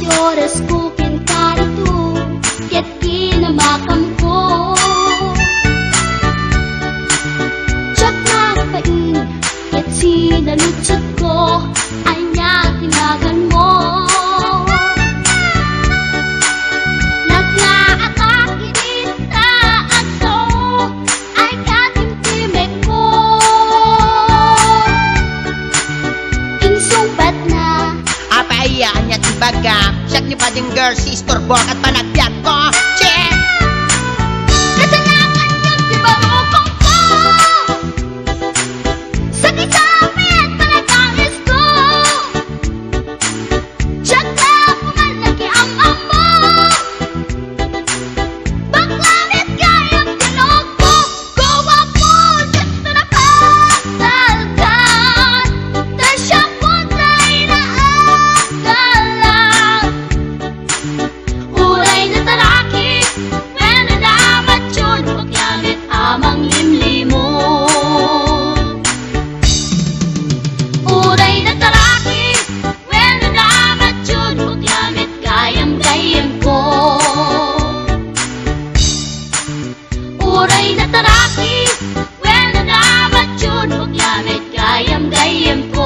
oras ko pintarito, ket kinamakam ko. Tsak na pain, ket sinalutsot ko, anya tinagan mo. Naglaatake dita ato, ay katimtimek ko. Insumbat na Apayaan niya tibaga, siyak ni bading girl, sister bork at panagbiag ko. Check! kasalanan yun, di ba mukong ko? Sakit sa amin, panagangis ko. Tsak na pumalaki ang amo. Baklanit kayang tinog mo. Gawa po, dito na pasalgan. Tasya po tayo na agalan. Uray na taraki, when nadamat yun, huwag yamit amang limlimo. Uray na taraki, when nadamat yun, huwag yamit gayam-gayam ko. Uray na taraki, when nadamat yun, huwag yamit gayam-gayam ko.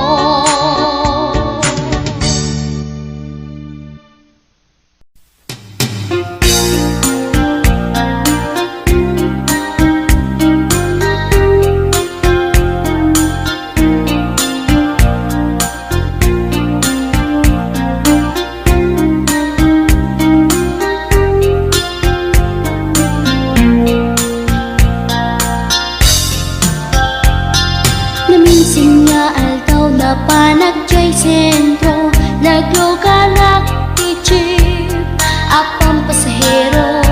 Naminsin nga altaw na panagjay sentro, nagluganak ti jeep, apang pasahero,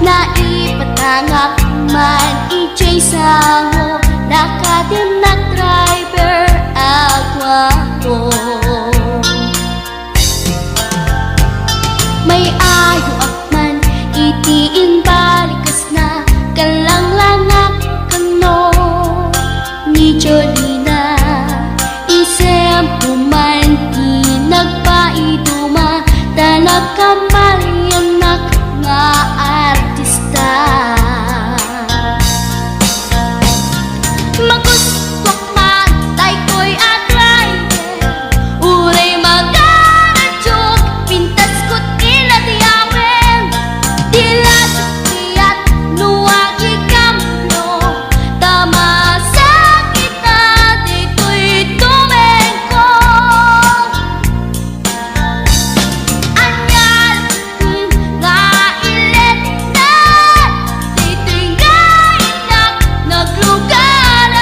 naipatangak man ijay sango, nakadim na driver agwapo. May ayo akman itiin balikas na, kalanglanak kano ni Jolina, isem pumanti nagpaiduma, tanag kamalianak nga artista. Maguswak matay ko'y atrayer, uray magaradyog, pintas ko't iladiyawen, dilat tiyat nuwagi kamlo, tama sakit na dito'y tumengko. Anyal nga ilet na, dito'y gainak naglugaran.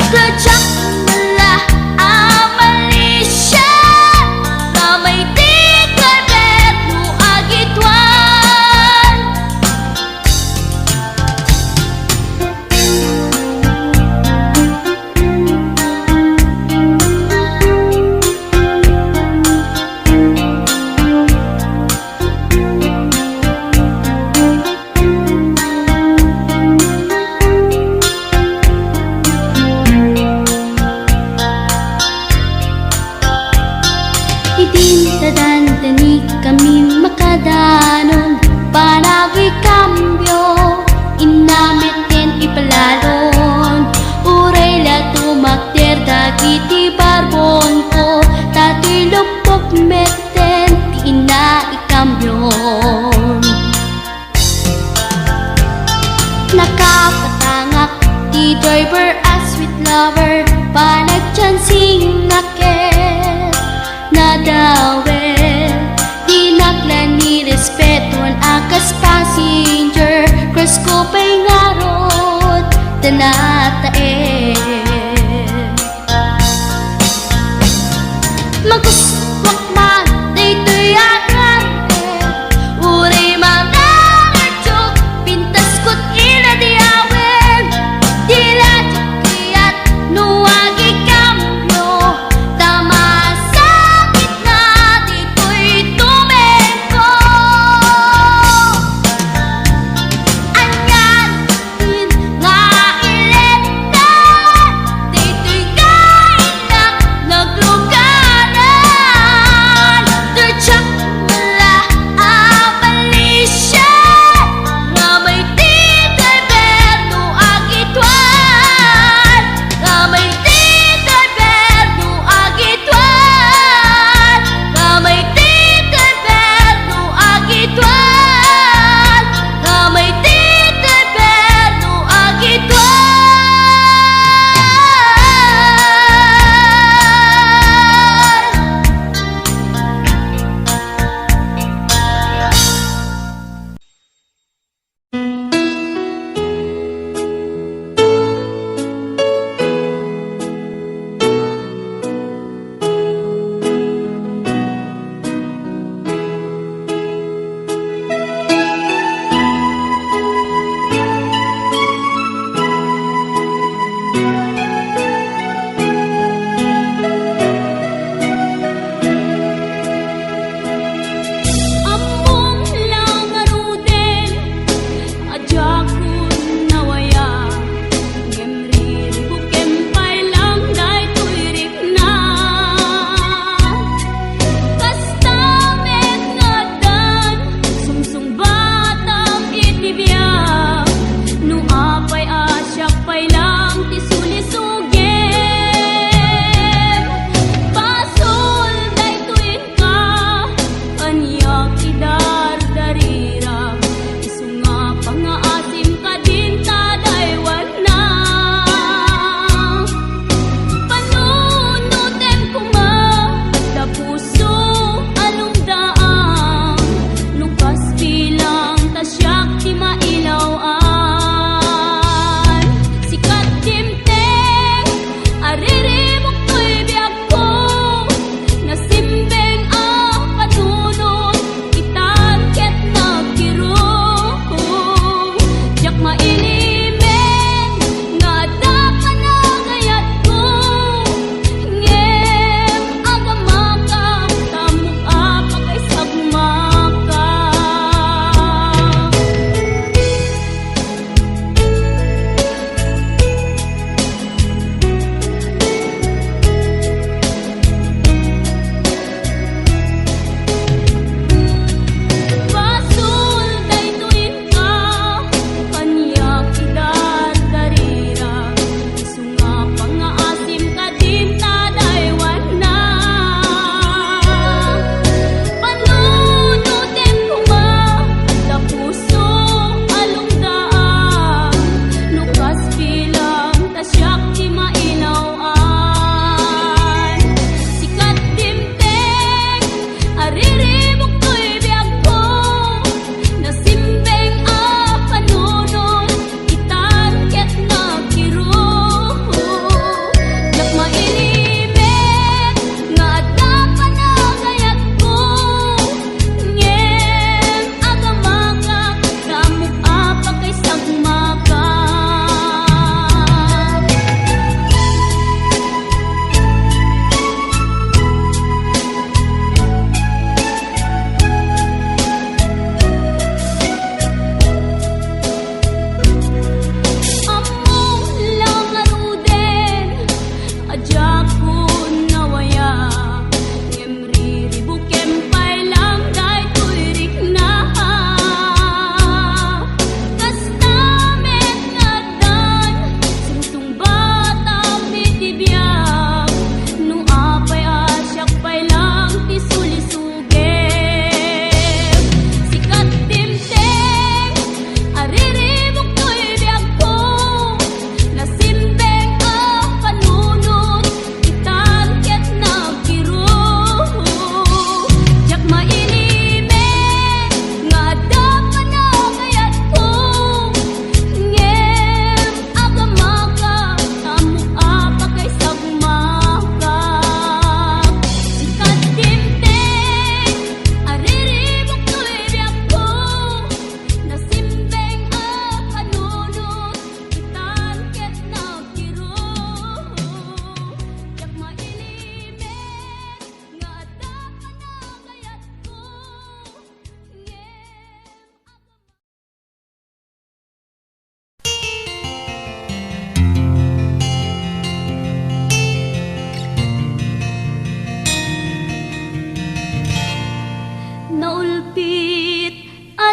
Kadyak mala amalisya, kamay di kalbet mo agitwan. Idinadandani kami makadanon, panagay kambyo, inamitin ipalalon. Uray la tumakder dagiti barbon ko, tato'y lupok meten ti ina ikambyon. Nakapatangak ti driver as sweet lover, panagchansing naket nadawel, tinaklan ni respeton akas passenger, cross ko pa'y ngarot tanatae. Maguswak man dito'y agrante, uray magaradyog, pintas ko't iladiyawen, dilat tiyat nuwagi kamlo, tama sakit na dito'y tumengko. Anyan nga ilet na, dito'y gainak nagluganan.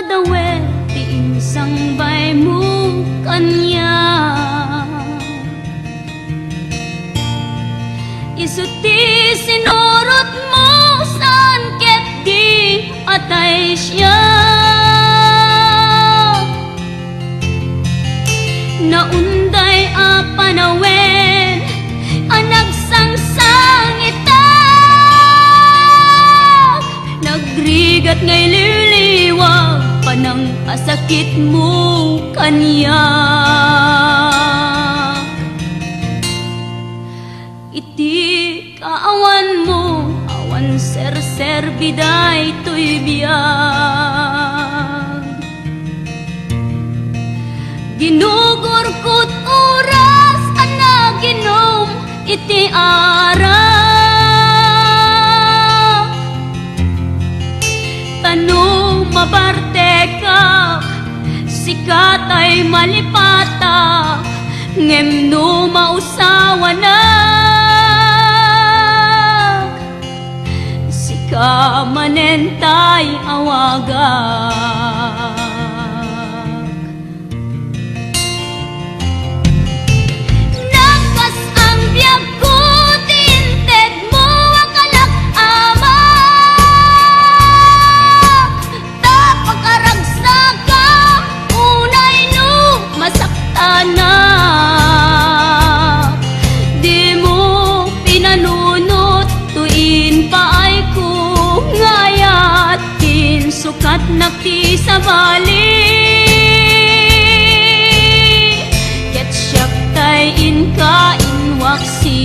dawe ti insangbay mo kanya. Isuti sinurot mo saan ket di atay siya. Naunday a panawen anag sangsang itak. Nagrigat ngay liliwag panang asakit mo kanya. Iti kaawan mo awan ser biday to'y biyag. Ginugurkot oras ana ginom iti arak. Tanong mabarte ka sikat ay malipata ngem no mausawa na. Sika manentay awagak. Nagkas ang biyag ko tinted mo akalak ama. Tapakaragsak ka unay no masakta na. Di mo pinanunot tuin paay ko ngayat tin sukat nakti sa bali. Ket siyak tay inka inwaksi.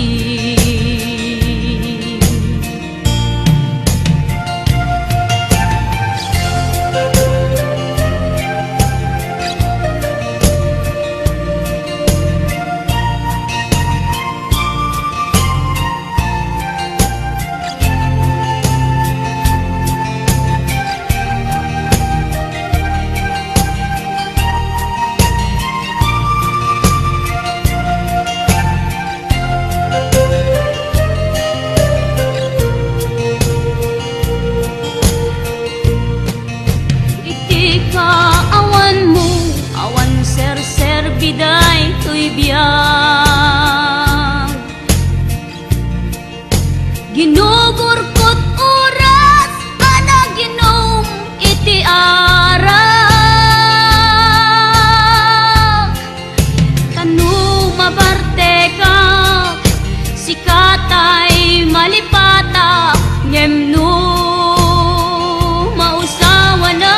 Awan mo, awan ser biday to'y biyag. Ginugurkot oras ana ginom iti arak. Tanu mabarte ka sikatay malipata ngem no mausawa na.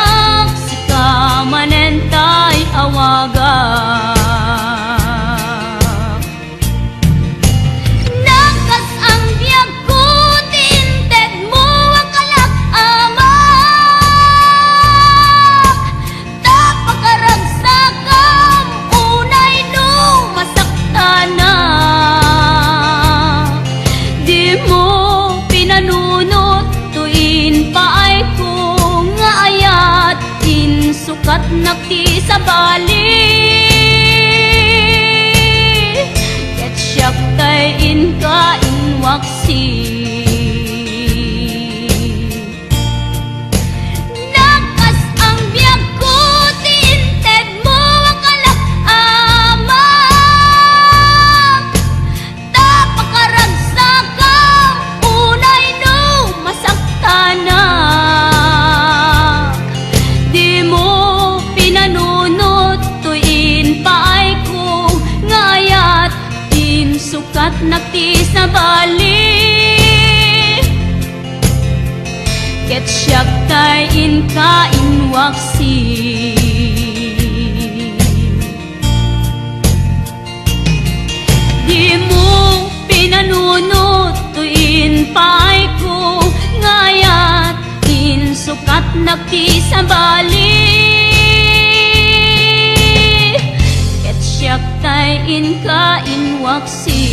Manentay awagak. Nagkas ang biyag ko tinted mo akalak amak. Tapakaragsak kam unay no masakta na. Di mo pinanunot tuin paay ko nga ayat sukat nakti sa bali. Ket siyak tay inka inwaksi. Nagkas ang biyag ko tinted mo akalak amak. Tapakaragsak kam unay no masakta na. Sukat nakti sa bali. Ket siyak tay inka inwaksi. Di mo pinanunot tuin paay ko ngayat in sukat nakti sa bali. Siyak tay inka inwaksi.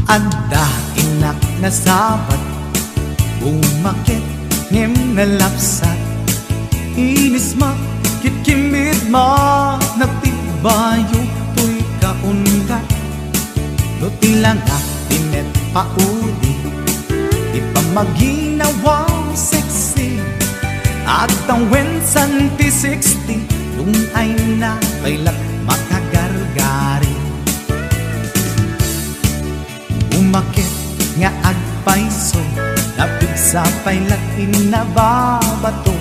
Anda inak na sabat, umakit ngem na lapsat. Inis kitkimid nagtibayo to'y kaungat. No tilangak tinet paudi, di pa maginawang sexy. At ang wensan P60, yung ay na kailat makagargari. Umakit nga agpaiso, napig sa pailat inababato.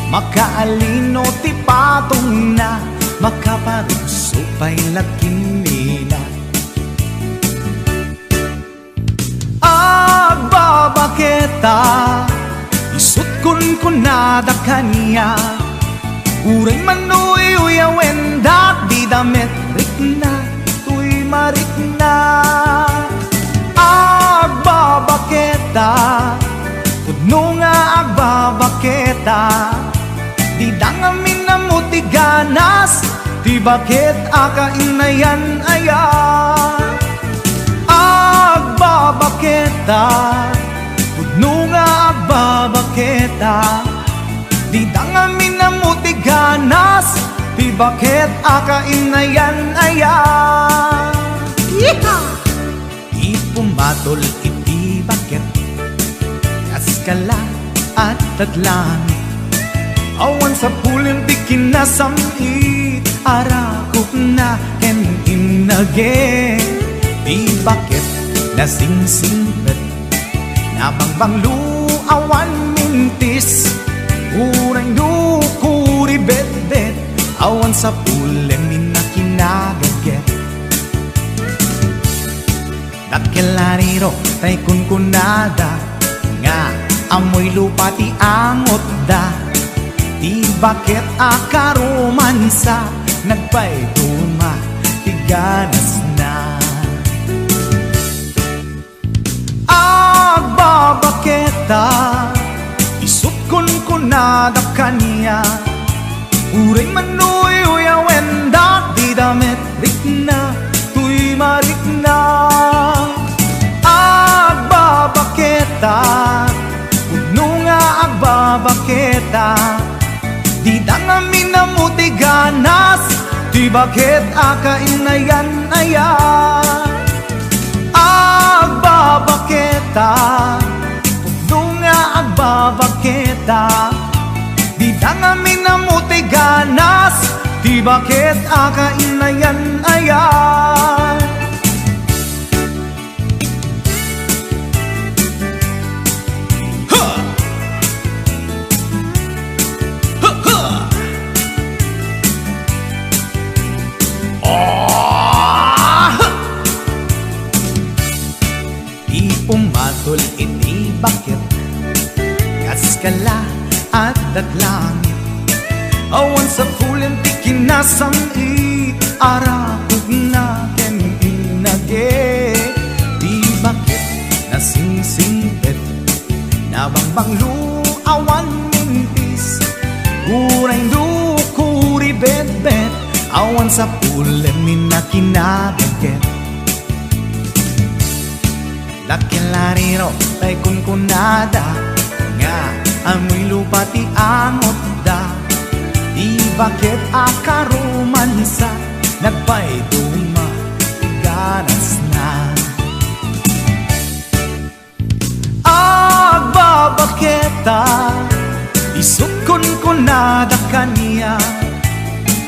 Makaalino ti patong na, makaparuso pailat kinila. Agbabaketa, isut kun nada kanya. Uray manuy uyawen dat di damit rikna, tuy marikna. Agbabaketa, kudno nga agbabaketa. Di dangamin na muti ganas, di bakit akainayan aya. Agbabaketa, kudno nga agbabaketa. Di dangamin na muti ganas, di bakit akainayan aya. Ipumatol iti bakit, kaskala at tatlangit. Awan sa pulim di kinasamit, arakop na ken inage. Di bakit nasingsingpet, nabangbanglu awan mintis. Uray nukuri bet-bet, awan sa pulim minakinagaget. Dakilariro tay kunkunada, nga amoy lupa ti angot da. Di bakit akaromansa, nagpaiduma, tiganas na. Agbabaketa, isut kunada kanya. Uray manuy uyawen dat di damit rikna, tuy marikna. Agbabaketa, kudno nga agbabaketa. Di dangamin na muti ganas, di bakit akainayan aya. Agbabaketa, kudno nga agbabaketa. Di dangamin na muti ganas, di bakit akainayan aya. Pumatol iti bakit, kaskala at datlangit. Awan sa pulim ti kinasamit, arakog na ken inage. Di bakit nasingsingpet, nabangbanglu awan mintis. Uray dukuri bet-bet, awan sa pulim minakinagaget. Dakilariro tay kunkunada, nga amoy lupa ti angot da. Di bakit akaromansa, nagpaiduma, ganas na. Agbabaketa, isut kunkunada kanya.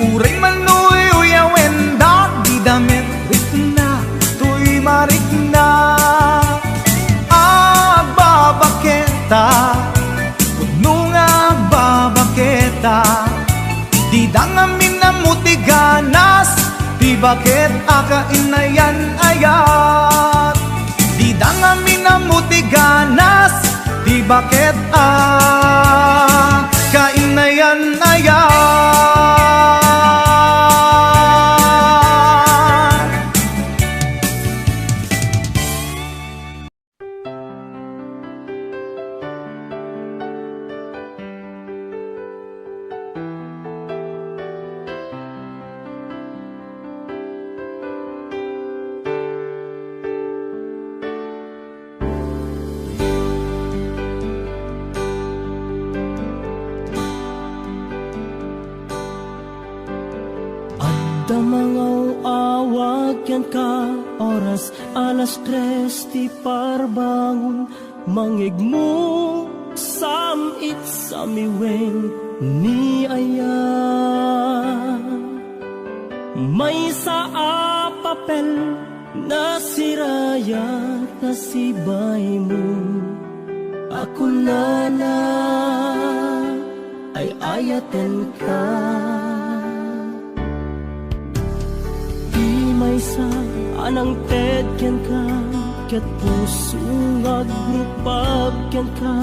Uray manuy uyawen dat di damit rikna, tuy marikna. Agbabaketa, kudno nga agbabaketa. Di dangamin na muti ganas, di bakit akainayan ayat. Di dangamin na muti ganas, di bakit akainayan ayat. tawag yan ka, oras 3:00 ti parbangon, mangigmo samit sa miweng ni aya. May sa papel na siraya na sibay mo, ako na ay ayaten ka. Di may sa anang tedyan ka, ket puso nga grupagyan ka,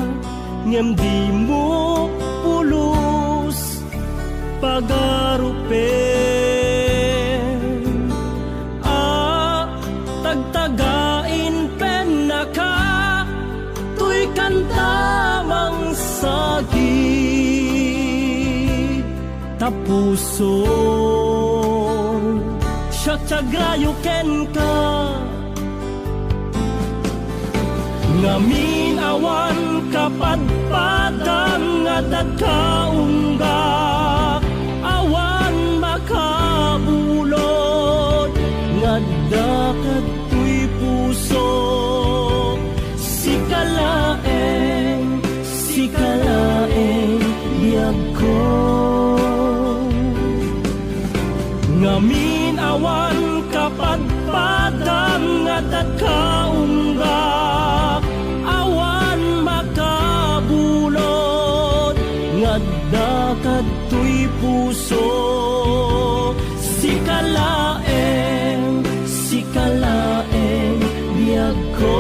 ngem di mo pulos pagarupen. Tagtagain pen na ka, tuy kantamang sagit tapuso. Siya tiagrayo ken ka, ngamin awan kapadpadang nga dagkaunggak, awan makabulod nga dakat tuy puso. Sikalaeng biyag ko, ngamin awan kapadpadang nga dagkaunggak, awan makabulod nga dakat tuy puso. Sikalaeng biyag ko.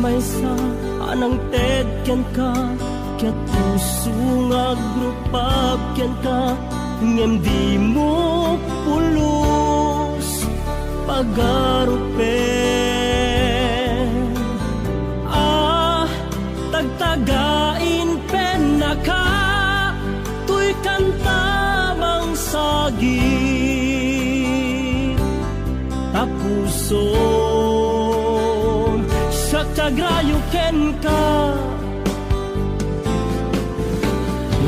May sa anang tedyan ka, ket puso nga grupagyan ka, ngem di mo pulos pagarupen. Tagtagain pen na ka, tuy kantamang sagit tapuso. Tiagrayo ken ka,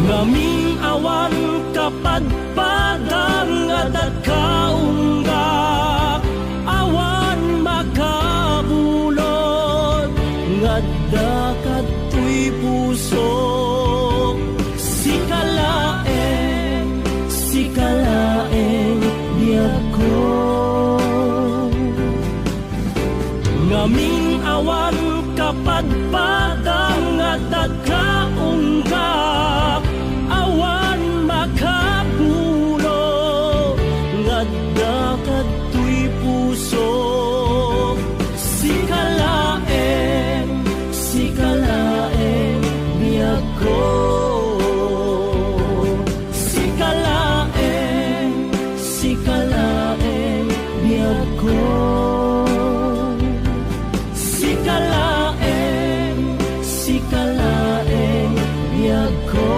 ngamin awan kapadpadang nga dagkaunggak, awan makabulod nga dakat tuy puso. Sikalaeng biyag ko, ngamin awan kapadpadang nga dagkaunggak, awan makabulod nga dakat tuy puso. Sikalaeng biyag ko, sikalaeng biyag ko. Sikalaeng biyag ko.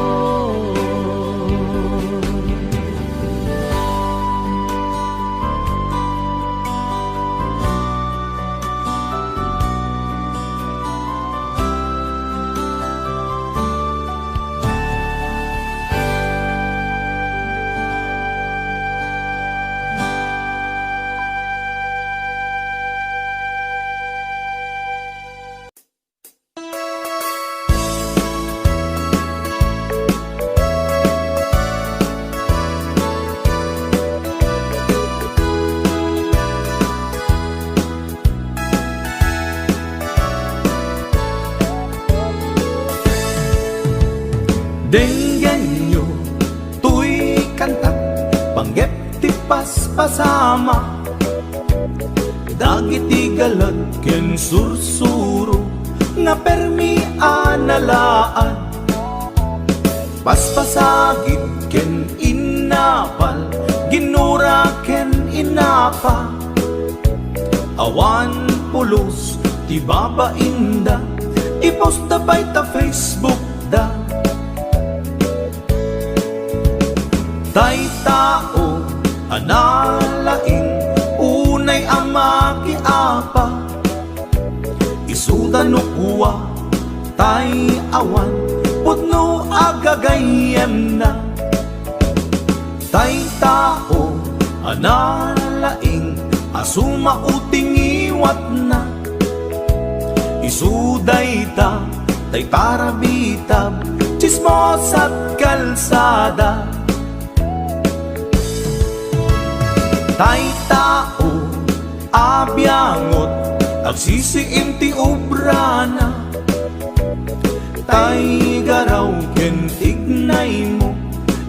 Denggen nyo, tuy kanta, panggep ti paspasama, dagiti galat ken sursuro, na permi analaan, paspasagit ken inapal, ginura ken inapa. Awan pulos, ti babainda, ipost da bay ta Facebook da. Tay tao, analaing, unay ama ki apa. Isuda no kuwa, tay awan, putno agagayem na. Tay tao, analaing, asuma uting iwat na. Isuday ta, tay parabitab, chismos at kalsada. Tay tao, abyangot, agsisiim ti obrana. Tay garaw ken tignay mo,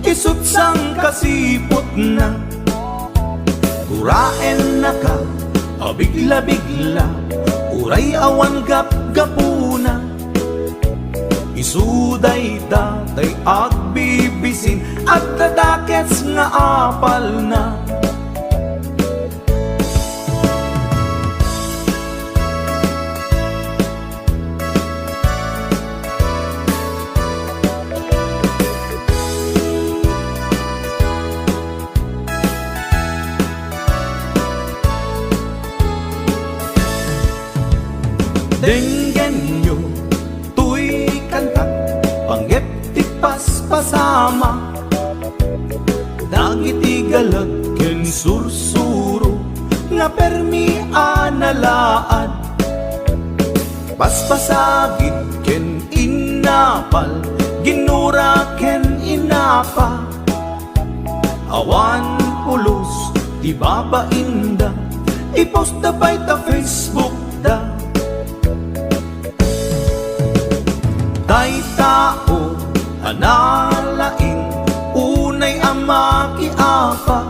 isut sang kasipot na. Uraen na ka, abigla-bigla, uray awan gap-gapuna. Isuday tay agbibisin, at dadakets nga apal na. Denggen nyo, tuy kantak, panggep ti paspasama. Dagiti galag ken sursuro, nga permi analaad. Paspasagit ken inapal, ginura ken inapa. Awan pulos, ti babainda, ipost da bay ta Facebook da. Tay tao, analaing, unay ama ki apa.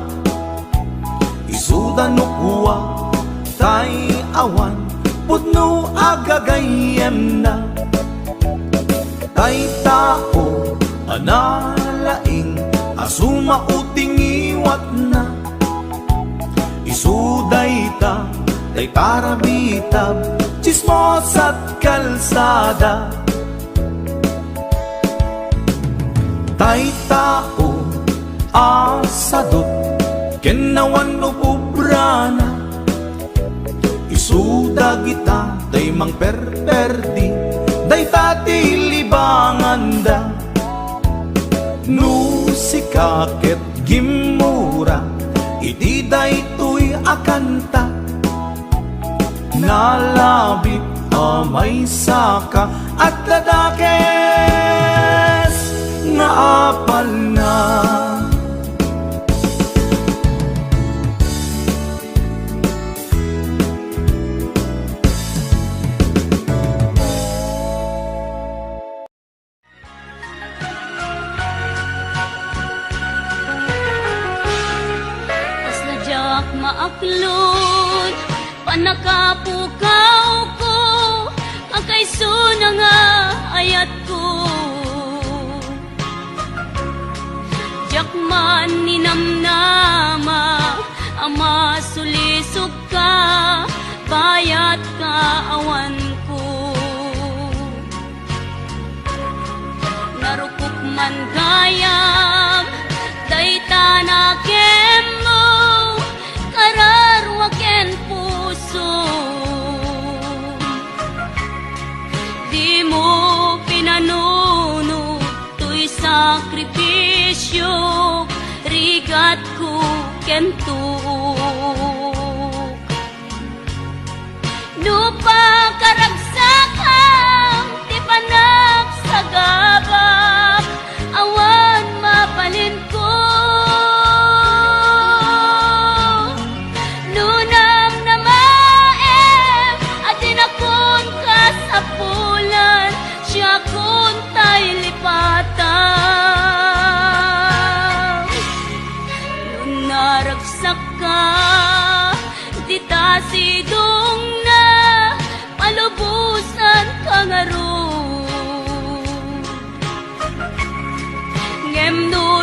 Isuda no kuwa, tay awan, putno agagayem na. Tay tao, analaing, asuma uting iwat na. Isuday ta, tay parabitab, chismos at kalsada. Tay tao, asadot, kenawan no pubrana. Isuda kita, tay mang perperdi, day tati libangan da. Nusikaket gimura, iti day tuy akanta. Nalabit amay saka, at dadakes nga apal na. Tas nadyak maaklod, panakapukaw ko, akay suna nga ayat ko. Jakman ni namnama, ama sulisok ka, bayat ka awan ko. Narukok man gayam, day tanakem mo, kararwaken puso. Di mo pinanuno, tuy sakripisyo, rigat ko kentuk. Lupa karagsakang, di panak sa gabak, awan mapalin ko. Lunam na maem, atin akon kasapulan, siya kun tay lipatan. Lunaragsak ka,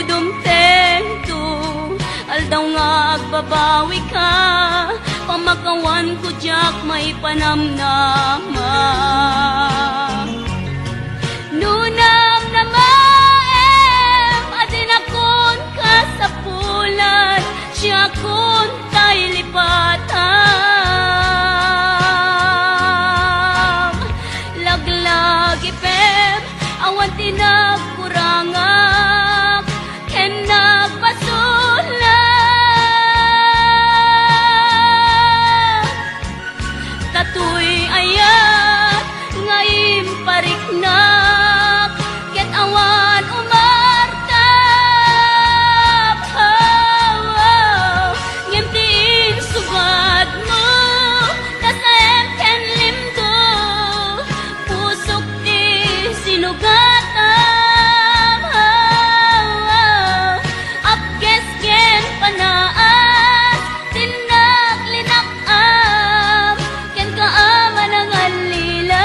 dumteng-tu aldaw nga agbabawi ka pamakawan ko jak may panamnama nunam na maem adin akon kasapulan siya kun tay lipatan laglag ipem awan tinagkurangak ken nagpasulat katuy ayat ngaim pariknak ket awan umartap ngimtiin subad mo kasem ken limdo pusok di sinugatam apkes ken panaas tinak linakam ken kaaman ang alilaw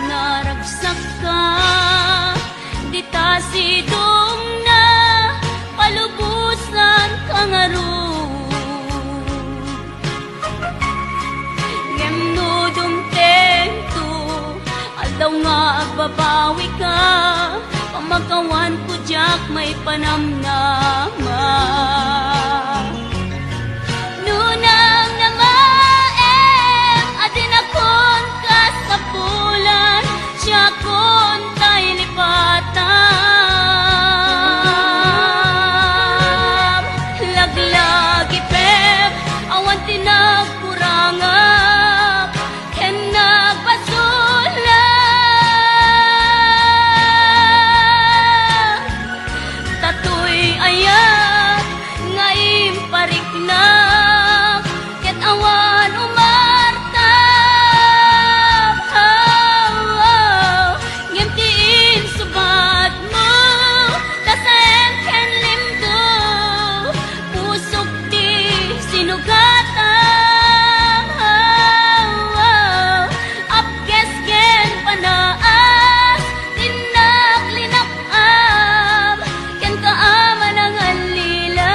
naragsak ka di ta sidong na palubusan kang arug ngem no dumteng-tu aldaw nga agbabawi ka pamakawan ko jak may panamnama nunang na maem adin akon kasapulan siya kon tay lipatan laglag ipem awan tinagkurangak ken nagpasulat tatuy ayat ngaim pariknak ket awan umartap ngimtiin subad mo kasem ken limdo pusok di sinugatam apkes ken panaas tinak linakam ken kaaman ang alilaw.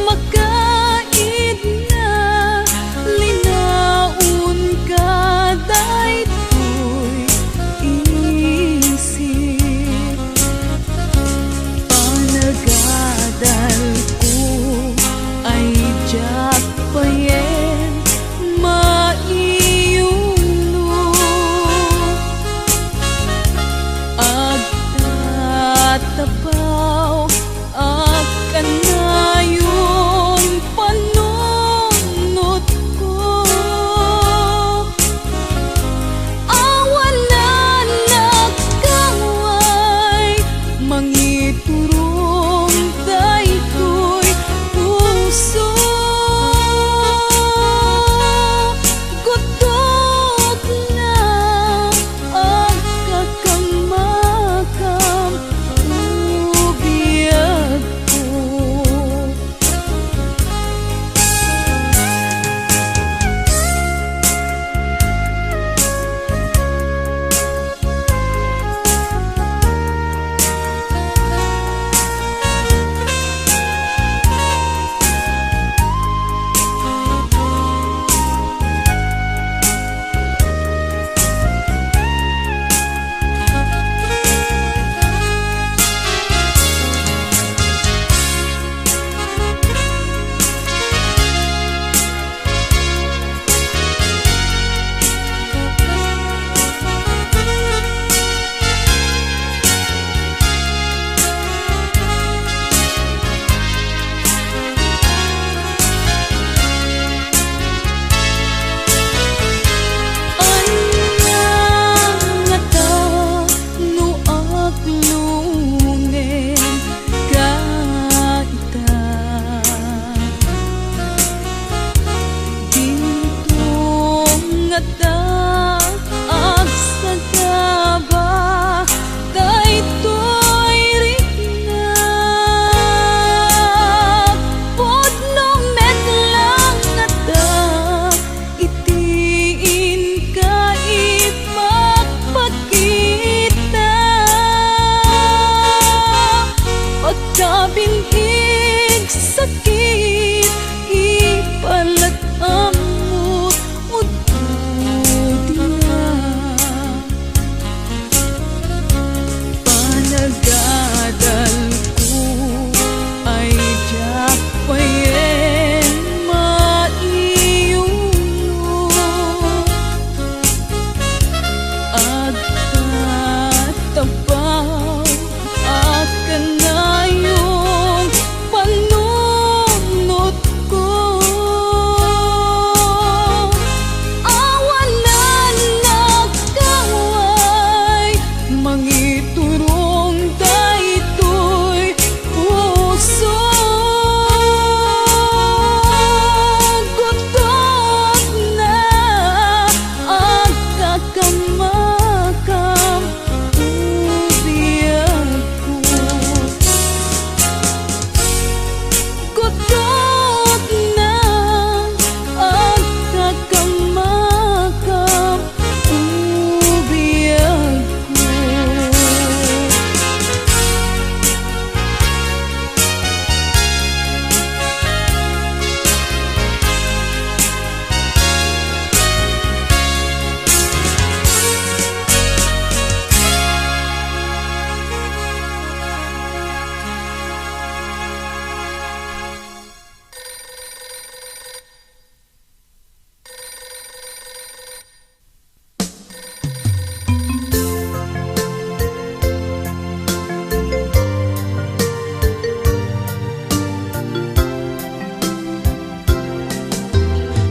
makaid na linaon ka daytoy isip. Panagadal ko ay diyak payen maiyuno. Agtatapaw akan ngayon panunod ko. Awalan nagkaway mangiturong daytoy puso. Gutot na ang kakamakam ubiyag ko. Pagkabinhig sakit ipalag amot ududi na. Panagadal ko ay diyak payen maiyuno. Agtatapaw akan ngayong panunod ko. Awalan nagkaway mangiturong daytoy puso. Gutot na ang kakamakam ubiyag ko. Gutot na ang kakamakam ubiyag ko.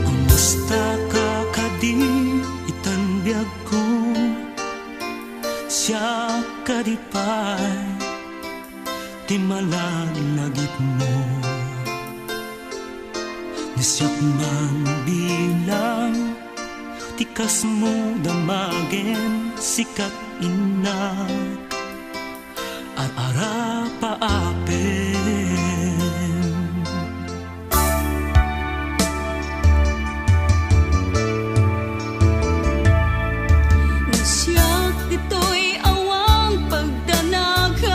Kumusta ka kadi itanbiag ko siya kadipay ti malalagip mo nasyak man bilang tikas mo damagen sikat inak at ara paapen. Nasyak dito'y awang pagdanagam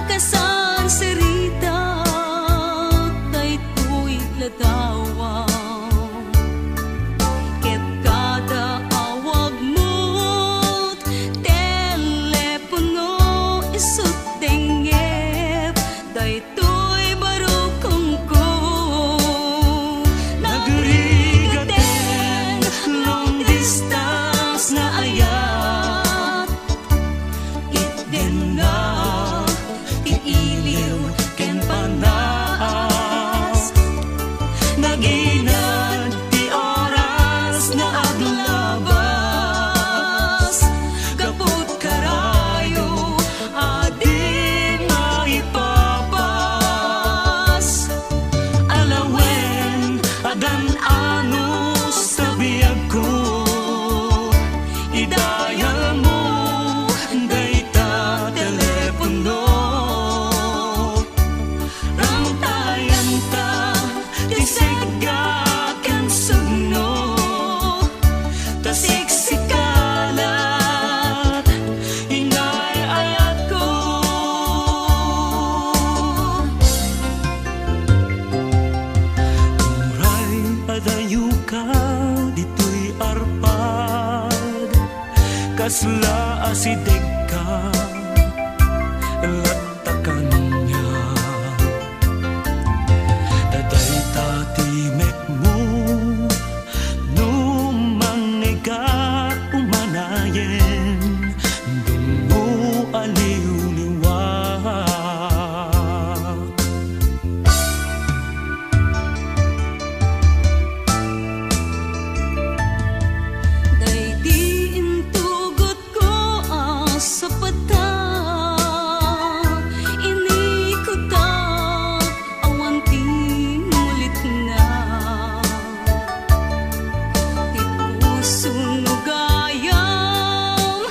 kasan serita kasla asideg ka latakan niya daday tatimek mo numangniga umanayen dungo aliw-liwa Day di intugot ko sa pata Ini ko ta awan tinulit na Di puso nugayam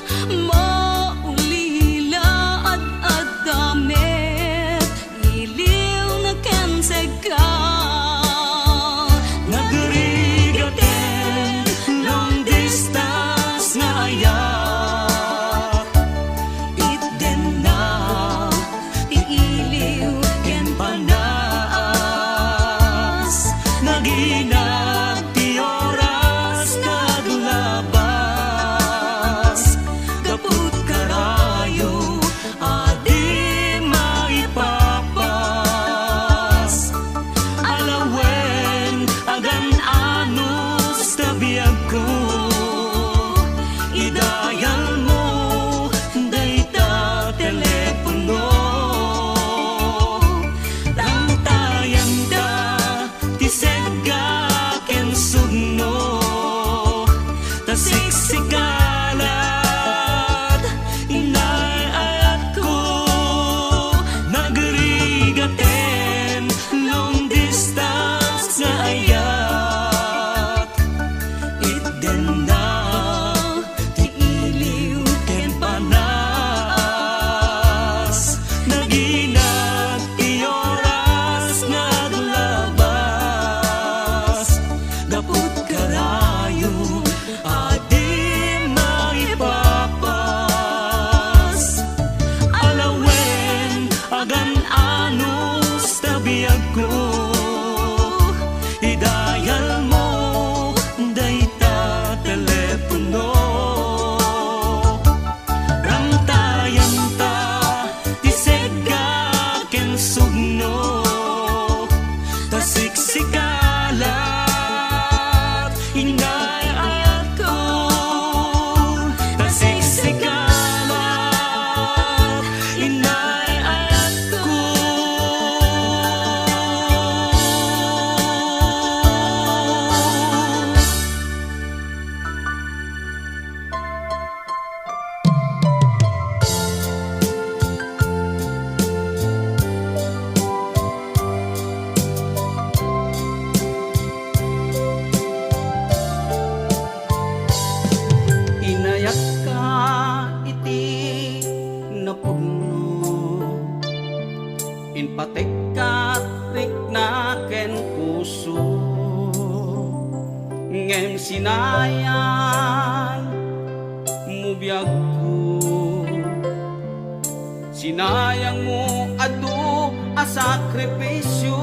maulila at damit Iliw na kenseg ka Nagrigaten long distance nga ayak It din na Iiliw ken panas Naginag ti oras kadulabas Kaput karayo adi maipapas Alawen agan anus tabiyag ko Idayal mo dayta telepono Tangtayan da tisega ken sugno Tasiksikalat inay ayat ko Nagrigaten long distance nga ayat It din na ti iliw ken panas Naginag ti oras nga dulabas Gaput karayo adi maipapas Alawen agan anus tabiyag ko Idayal mo dayta telepono Ramtayan ta tisega ken sugno Tasiksikalat inay ayat ko Tasiksikalat inay ayat ko Inayak ka iti napuno Inpatek ka rikna ken puso Ngem sinayan mo biyag ko Sinayang mo adu a sakripisyo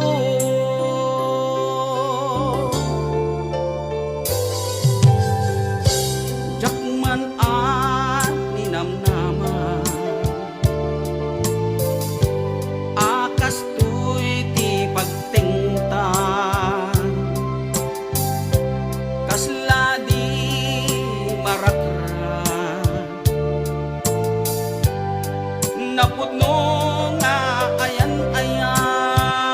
Jakman at ninamnaman Akas to'y di pagtingtan Kasla di marakran Napudno nga ayan-ayan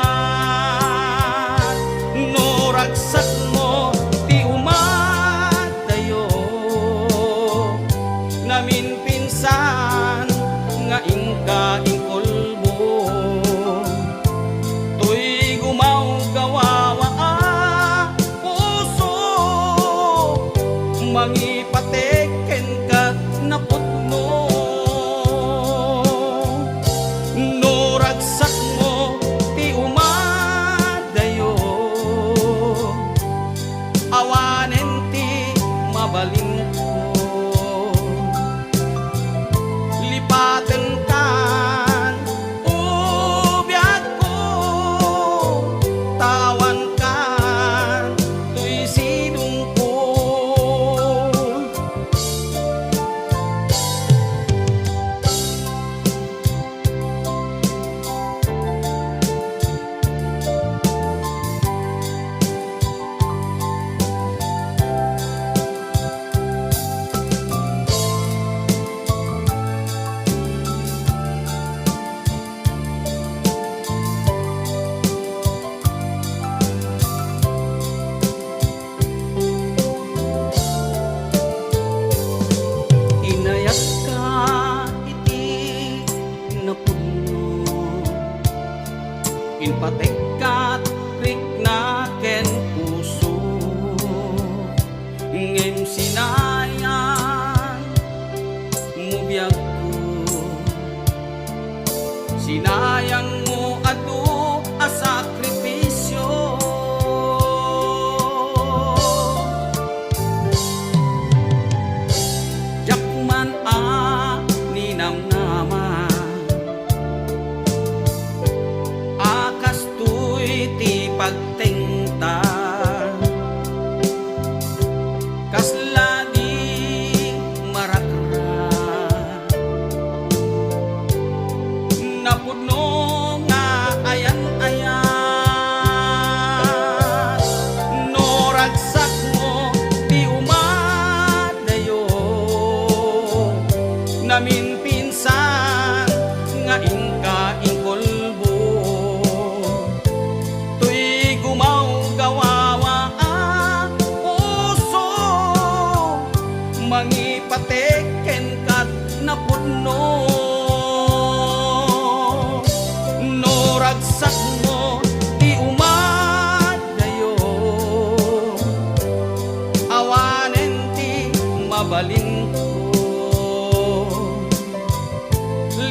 katrik na ken puso ngem sinayan mo biag ko sinayang mo ato a sakripisyo jakman a ninamnama akas tuy ti pagtingta kasla di marakra napudno nga ayan-ayan no ragsak mo ti umadayo namin pinsan nga ingka ingkolbo tuy gumaw gawawa ang puso mangipateken kat napudno no ragsak mo ti umadayo awanen ti mabalin ko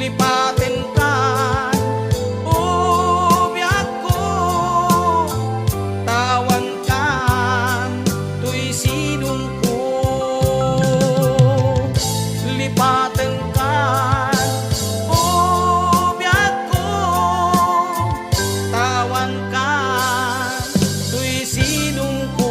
lipaten ka ubiak ko tawan kan tuy sinong ko lipaten ka ubiak ko tawan kan tuy sinong ko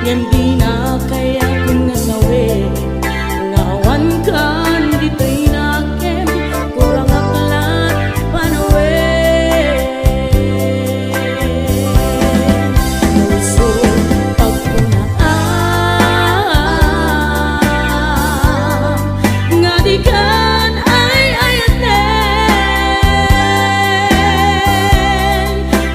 yan di na kaya kung nasawi ngawan kan dito'y nakem kurang aklat panawin nuso pagpunaan nga di kan ay ayaten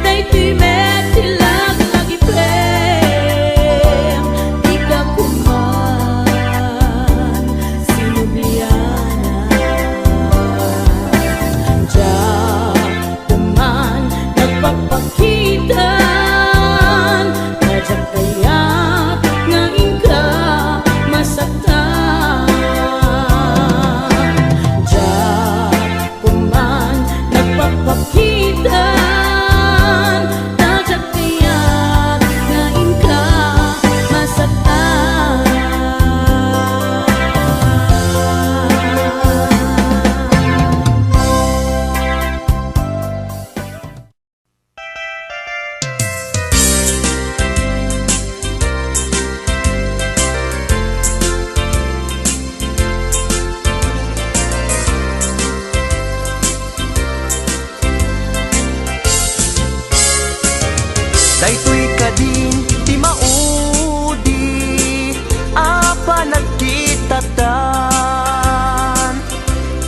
daytoy met tilag lagi prem di ka kuman sinubliana diyan kuman nagpapakitan kadyak kaya't ngayon ka masaktan diyan kuman nagpapakitan kadyak kaya't ngayon ka masaktan. Daytoy kadin ti maudi apa nagkitatan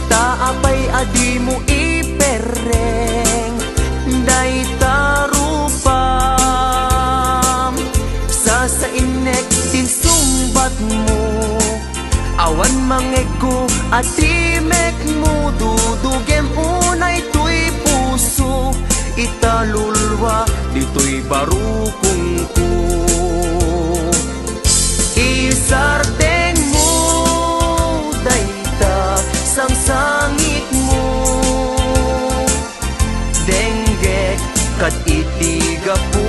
taapay adi mo ipereng dayta rupam sa inek tin sumbat mo awan mangego at timek mo dudugem unay tuy puso italulwa dito'y barukong ko isardeng mo dayta sang sangit mo denggek kat itiga po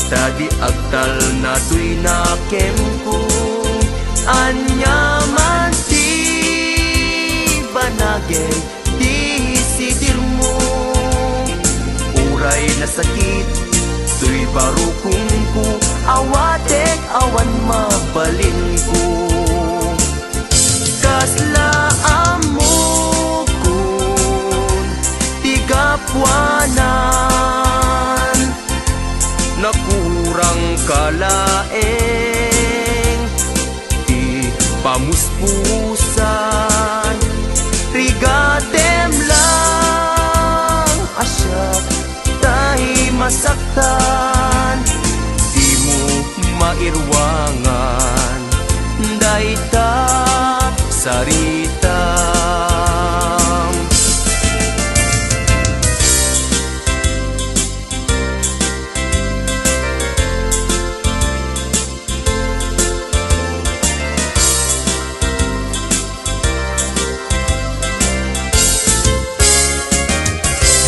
tadi agtal na tuy nakem ko anyaman ti banagem di sidir mo uray na sakit tuy barukong ko awatek awan mabalin ko kaslaan mo kun tigapwanan nakurang kalaeng di pamuspusan rigatem lang asya tahi masaktan di mo mairwangan dayta saritam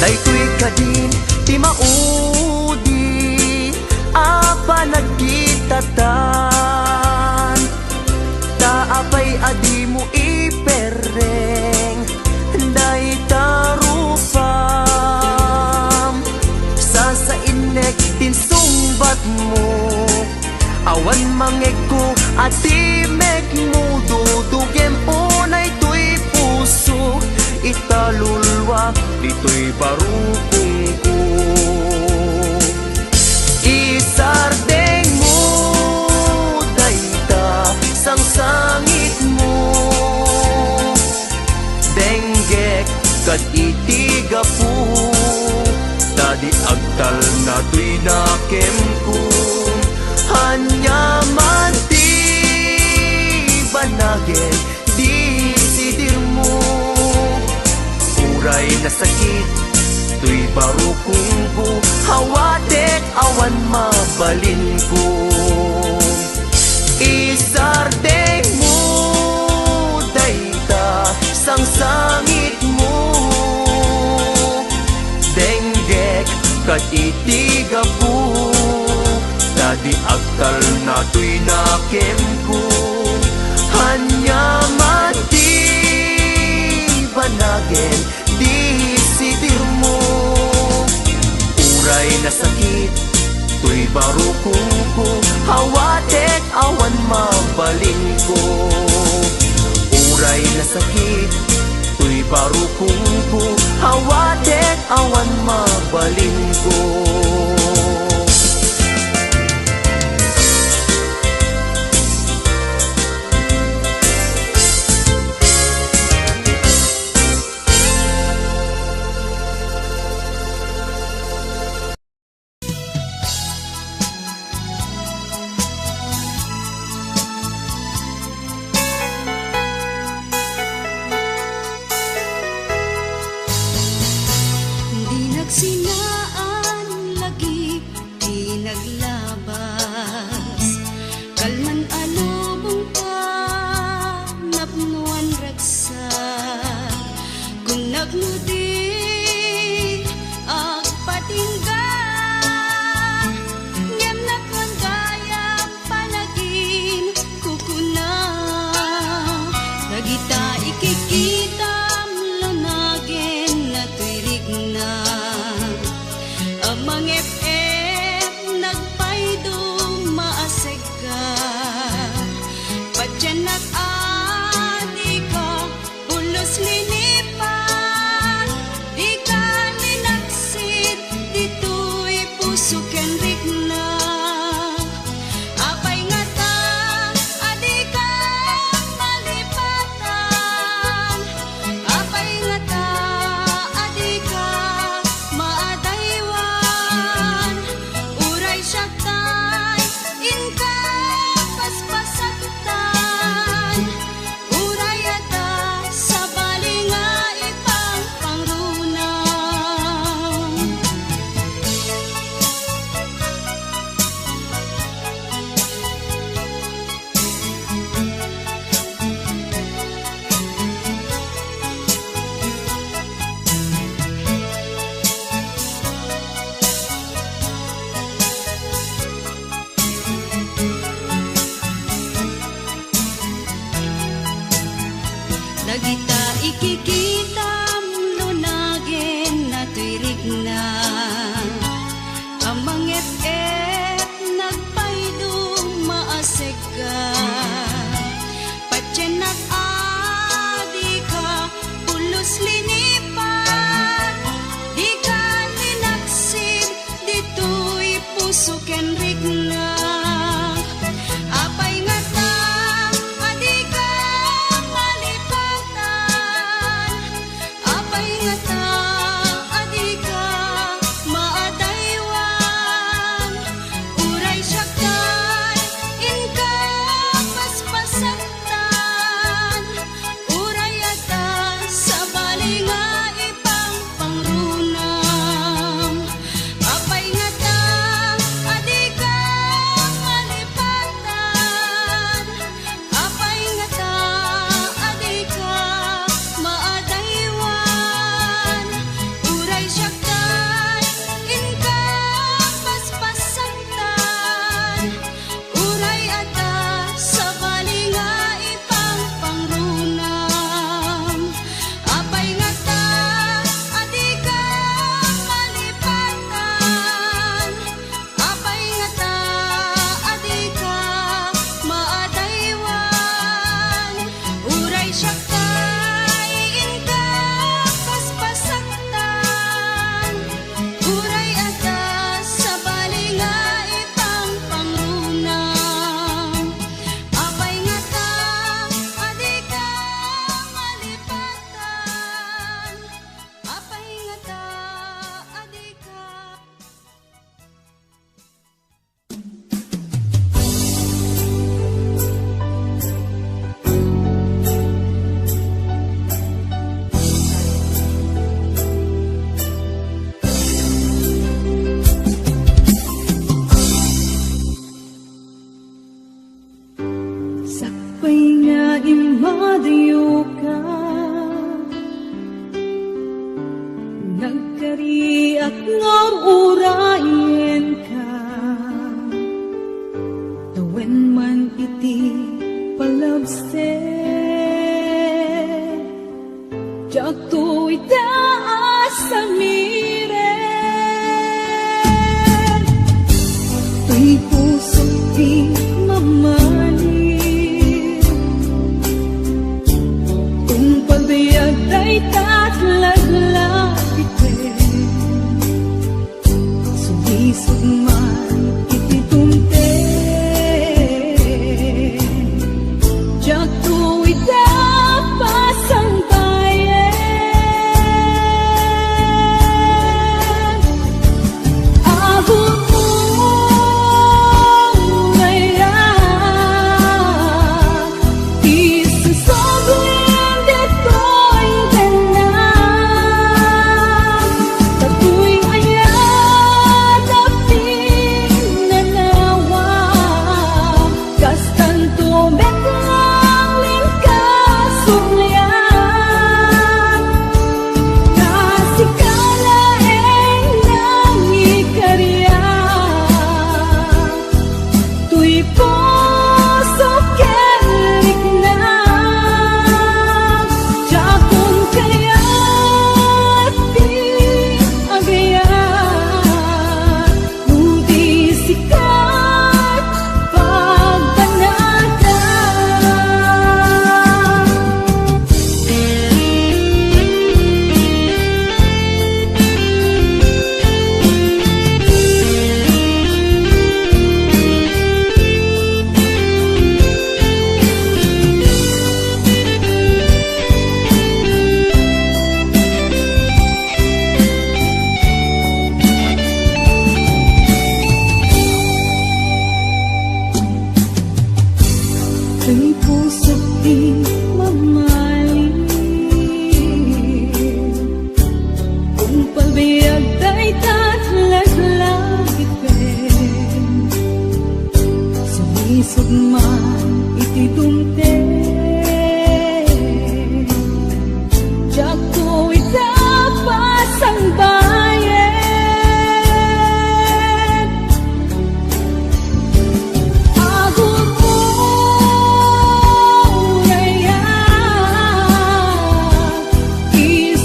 daytoy kadin ti maudi apa nagkitatan taapay adi mo ipereng dayta rupam sa inek tin sumbat mo awan mangego at timek mo dudugem unay tuy puso italulwa dito'y barukong ko isardeng mo dayta sang sangit mo denggek kad itiga po tadi agtal na tuy nakem ko hanyaman ti banagem di sidir mo uray na sakit tuy barukong ko hawatek awan mabalin ko isardeng mo dayta sang sangit mo denggek kat itiga po tadi agtal na tuy nakem ko hanyaman ti banagem di sidir mo uray na sakit tuy barukong ko hawa awan mabalin ko. Uray na sakit, tuy barukong ko, hawatek awan mabalin ko. Di nagsinaan lagi, di naglabas. Kalman alubong ka, napnuan ragsak. Kung nagnudi, agpatingga. Ngem nakwan gayang panagin, kukuna. Nagita ikikitam, lunagin na tuirig na. Amang FF nagpaydo maaseg ka. Padyan nag-adi ka, ulos linipan. Di ka ninaksit, dito'y puso ken rigna. Apay nga ta, adi ka malipatan. Apay nga ta, adi ka maadaywan. Uray siya tay, inka paspasaktan. Uray ata sa balinga ipang pangrunang. Nagita ikikitam, lunagin na tuirig na. Amang FF nagpaydo maaseg ka. Padyan nag-adi ka, ulos linipan. Di ka ninaksid, dito'y puso ken rigna. Apay nga ta, adi ka malipatan. Apay nga ta, adi ka maadaywan. Uray siya kay, inka paspasaktan. Uray ata sa balinga ipang pangrunang. Apay nga ta, adi ka malipatan. Apay nga ta, adi ka maadaywan. Uray siya kay, inka paspasaktan. Uray ata sa balinga ipang pangrunang. Apay nga ta, adi ka malipatan. Apay nga ta, adi ka maadaywan. Uray siya kay, inka paspasaktan. Uray ata sa balinga ipang pangrunang. Apay nga ta, adi ka malipatan. Apay nga ta, adi ka. Sakpay nga imadayo ka. Nagkariak nga urayen ka. Tawen man iti palabse. Diyak to'y taas sa miren. Tuy puso di mamay. tuy puso kelik na Jakon kaya't di agayat Nudi sikat pagbanata Ang puso't di mamaling Kung pabiyag ta'y tatlaglagitin Sumisog man iti dumte Diyak ko'y tapas ang bayan Agod mo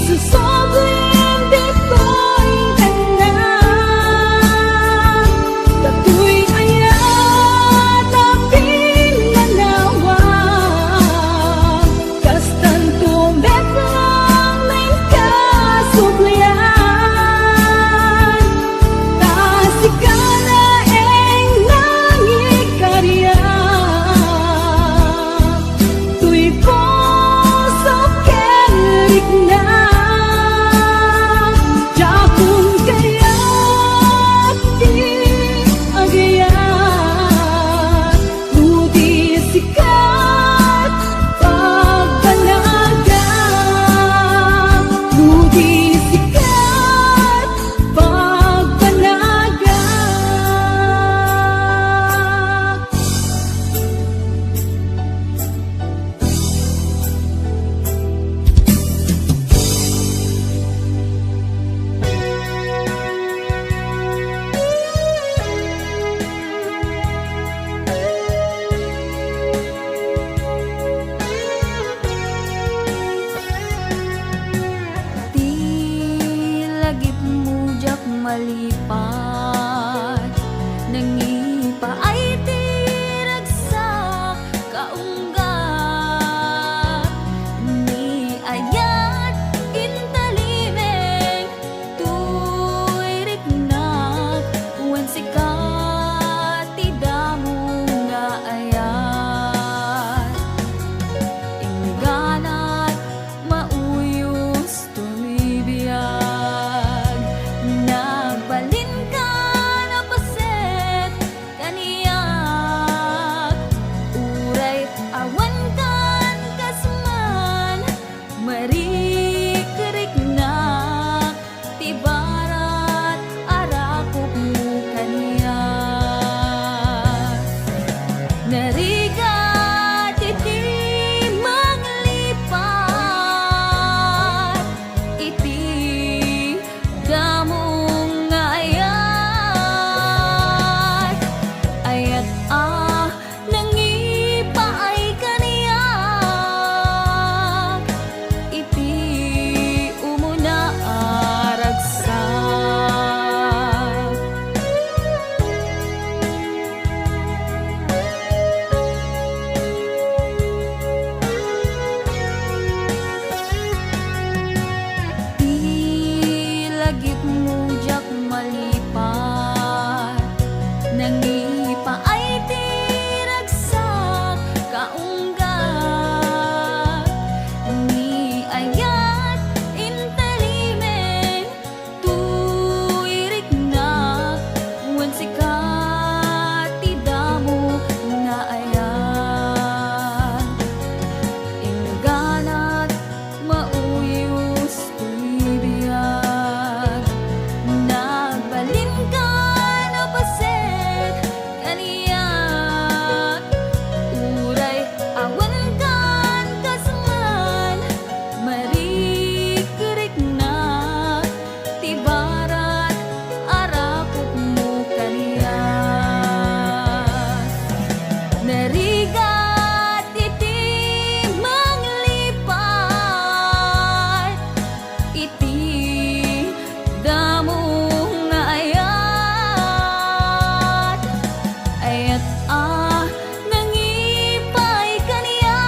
Isusoblim dito'y tanan Katu'y ayat na pinanawan Narigat iti manglipat, iti damo nga ayat, ayat nangipay kaniya,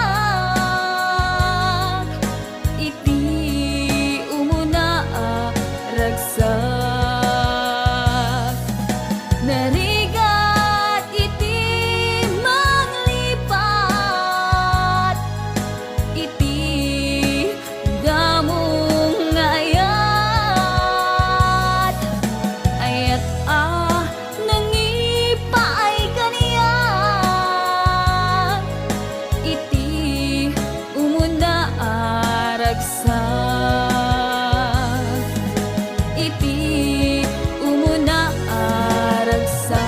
iti umuna ragsak. Narigat iti manglipat, iti damong nga ayat, ayat nangipaay kaniya, iti umuna ragsak, iti umuna ragsak.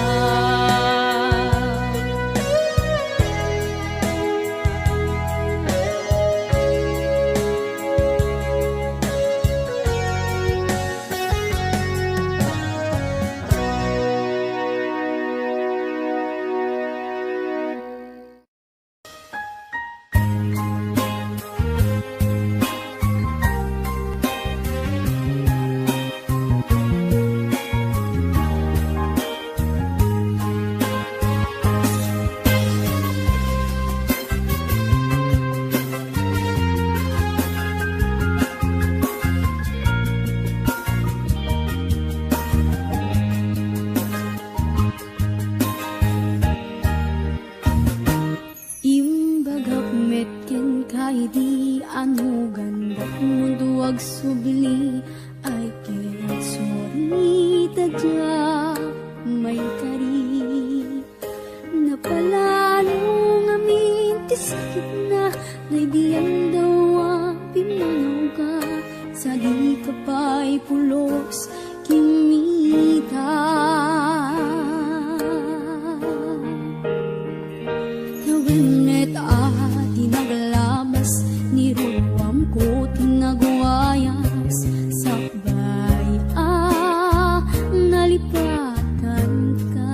Imbagap metken kay di ano gandak mundo ag subli, ay sorry tadya may kari. Napalalo nga minti sakit na, naidiyan daw pimanaw ka, sa di ka pa'y pulos kimita. Nawinet tinaglabas, niruwam ko tinagwayas, sabay nalipatan ka.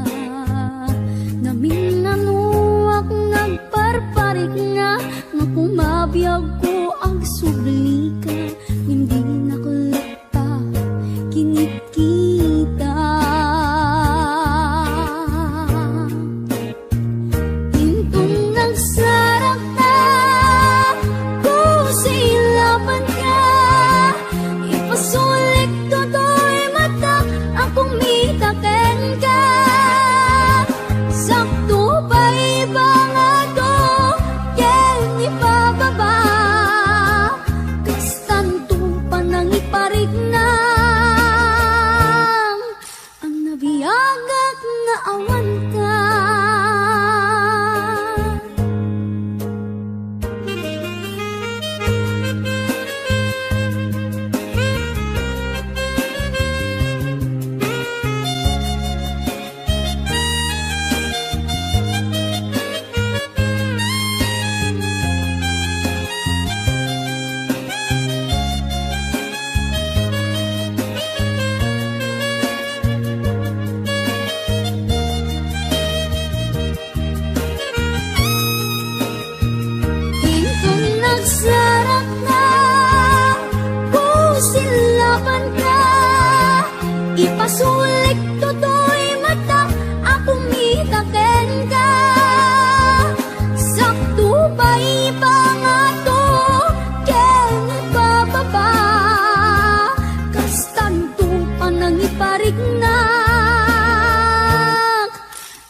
Naminanuak nagparparik nga, nga kumabiyag ko ang subli ka, hindi nakulata kinikita. Sarap na kung silaban ka, ipasulit to'y mata ang kumitaken ka. Sakto pa iba nga to, ken ipababa, kastanto pa nang iparig na ang nabiyagak na awan ka. Sarap na kung silaban ka, ipasulik to'y mata ang kumitaken ka. Sakto pa iba nga to, ken ipababa, kastanto pa nang iparig na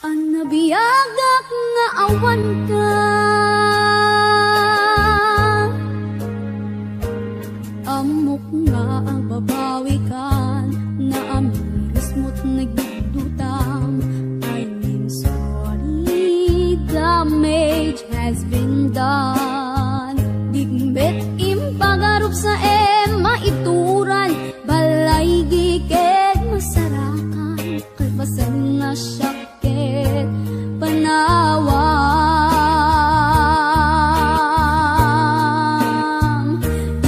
ang nabiyagak nga awan ka. Amok nga ang babawikan, na amiris mo't nagdudutang. I mean sorry, damage has been done. Digmet impagarup sa maituran, balay gigit masarakan, kalbasan na syakit panawang.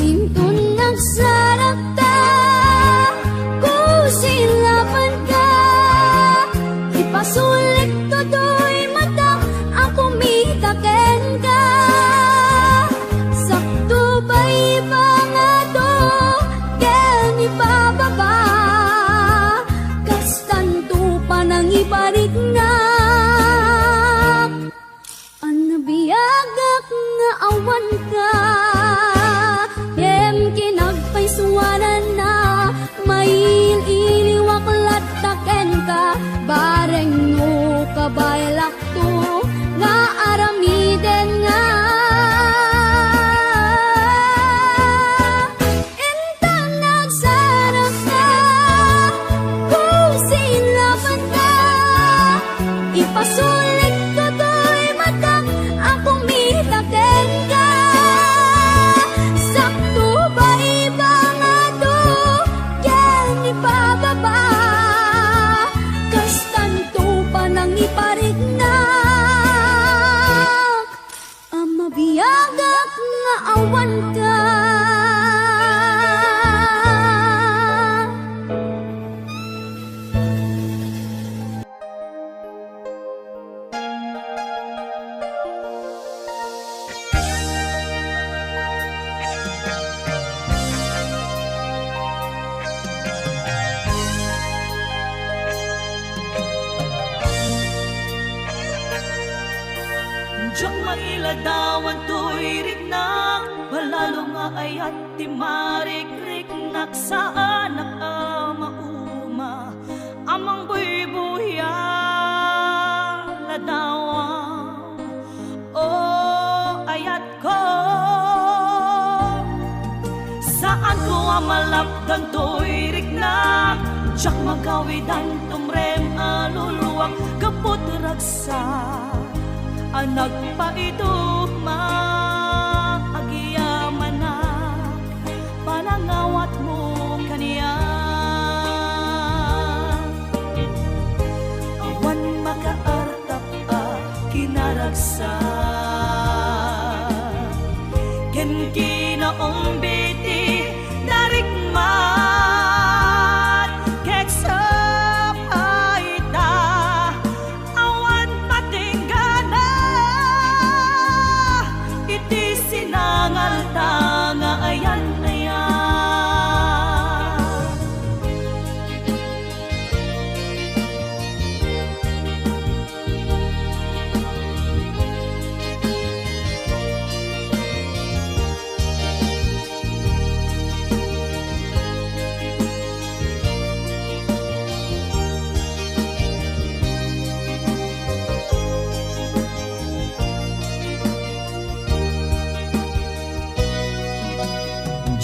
Intun nagsarap ta kung silaban ka, ipasulit to'y mata ang awan ka. Diyang mailadawan to'y rignak, palalo nga ayat ti marikrik-nak sa anak mauma. Amang buy-buya ladawang, o ayat ko. Saan ko amalapdan to'y rignak, Diyak magawidan tumrem aluluwak, kapot ragsak anak pa ito maagiyaman na panangawat mo kaniya. Awan makaartap kinaragsak, ken kinaong biti narikmat kek sapaita. Awan patinggana iti sinangal tanga ayan ayan.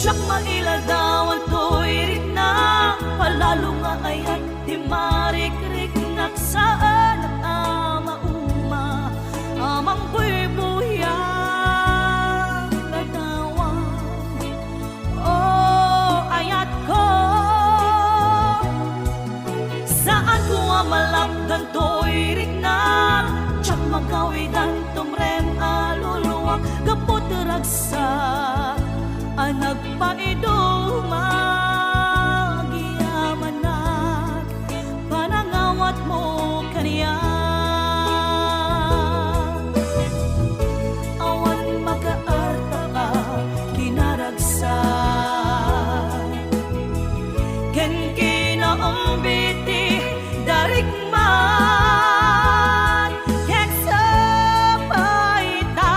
Diyak mailadawan to'y rigna, palalo nga ayat di marikrik-nak sa anak mauma. Amang buy-buya ladawan, o ayat ko. Saan ko amalapdan to'y rigna, diyak magawidan tumrem aluluwak, kapot ragsak anak pa ito magiyamanag panangawat mo kaniya. Awan makaarta ka kinaragsak, ken kinaong biti darikman kek sapaita.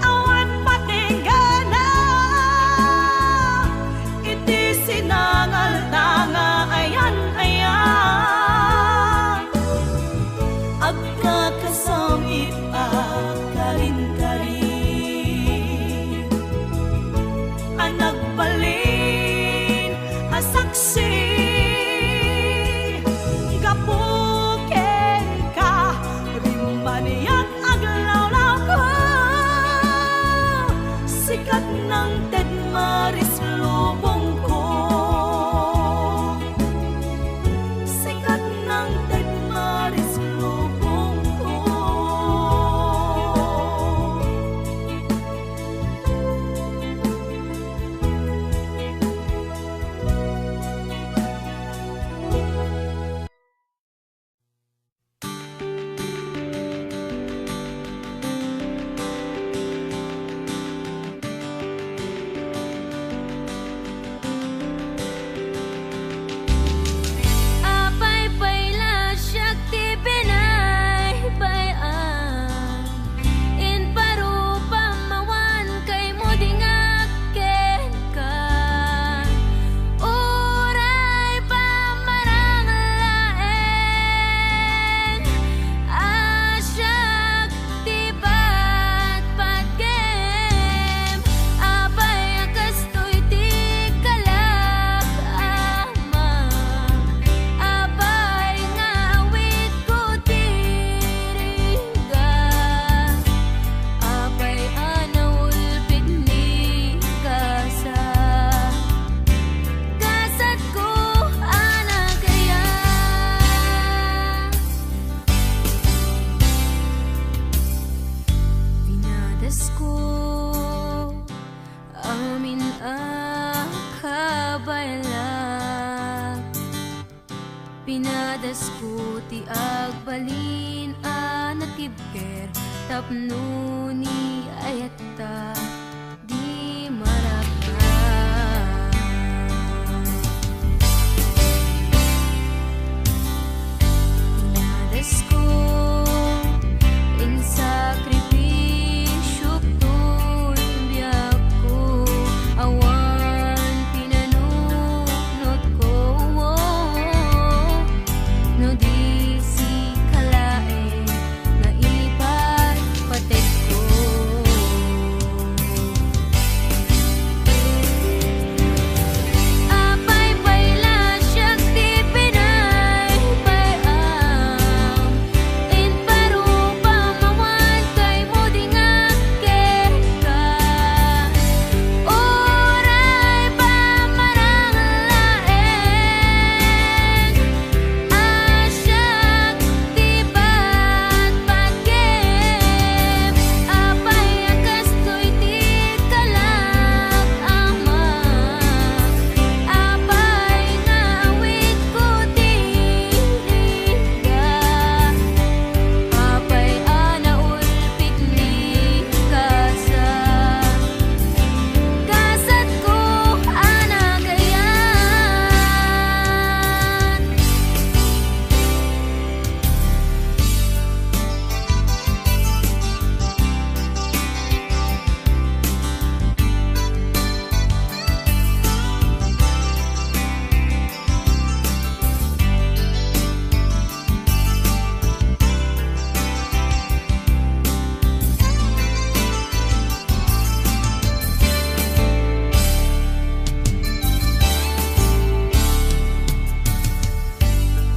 Awan patinggana iti sinangal tanga ayan ayan. Agkakasamit karin-karin, anak balin asaksi, gapuken ka rimbaniyak aglawlaw ko. Sikat ng Ted Maris lubong ko, sikat ng Ted Maris lubong ko. Apay payla siyak ti binay bayan, in parupa mawan kay mo dingaken ka. Uray pa maranglaen, asyak ti patpatkem. Apay akas to'y ti kalak ama, abay ngawit ko tiriga. Abay anaulpit ni kasa, kasat ko anak kaya. Pinadas ko Pinadasku ti agbalin anatibker tapnuni ayatta di maraka. Pinadasku in sakripisyuk tu'y biyaku awan pinanunod ko no di si kalae na ilipat patek ko. Apay payla siyak di Pinay payam in parupa mawan kay mo di nga keka oray pa maranglaeng asyak di bat pagkem apay akas to'y di kalak amang apay ngawit ko diriga apay anaulpit ni kasat ko anagayan.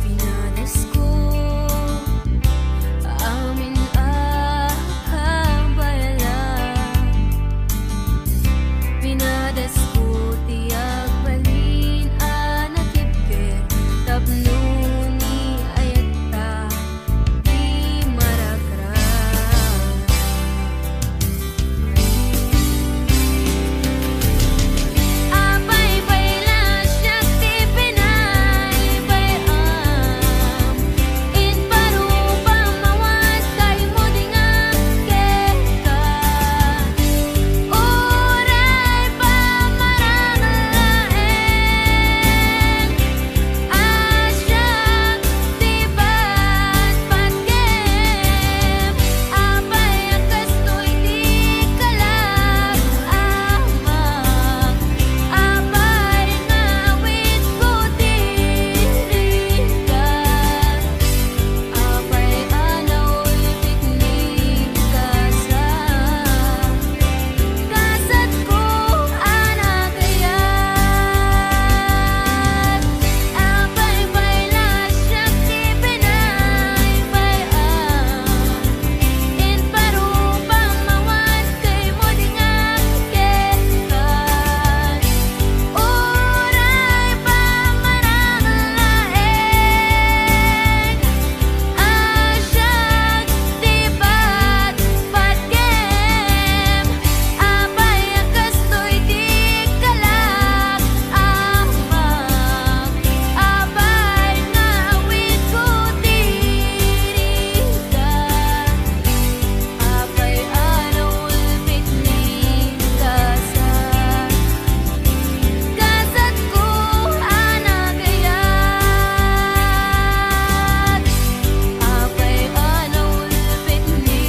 Pinadasku amin akabayalan Pinadasku ti agbalin anatibker tapnuni ayatta di marakra. Apay payla siyak di Pinay payam in parupa mawan kay mo di nga keka oray pa maranglaeng asyak di bat pagkem apay akas to'y di kalak amang apay ngawit ko diriga apay anaulpit ni kasat ko anagayan. Apay payla siyak di Pinay payam in parupa mawan kay mo di nga kekan oray pa maranglaeng asyak di bat pagkem apay akas to'y di kalak amang apay ngawit ko diriga apay anaulpit ni kasat ko anagayan apay anaulpit ni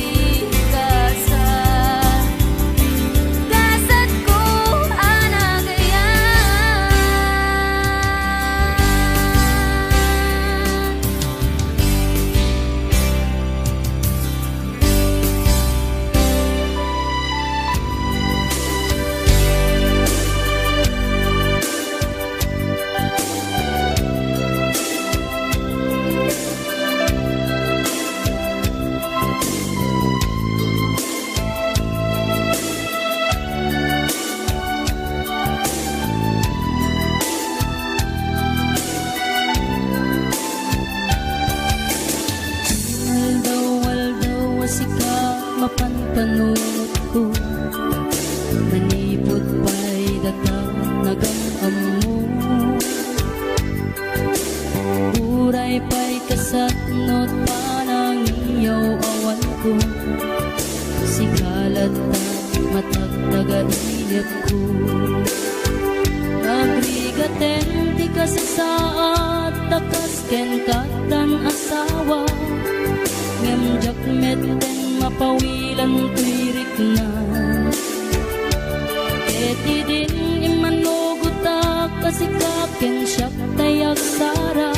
kasat ko anagayan. Waldaw asika mapantanong ko manipot pa'y daga nagamam mo uray pa'y Kasatnot panang iyaw awan ko, sikalat na matagtagainit ko. Nagrigaten ti kasasaat, takas ken katan asawa, ngem jakmet ten mapawilan tuirik na. Eti din imanugutak kasikaken siyak tayak sara,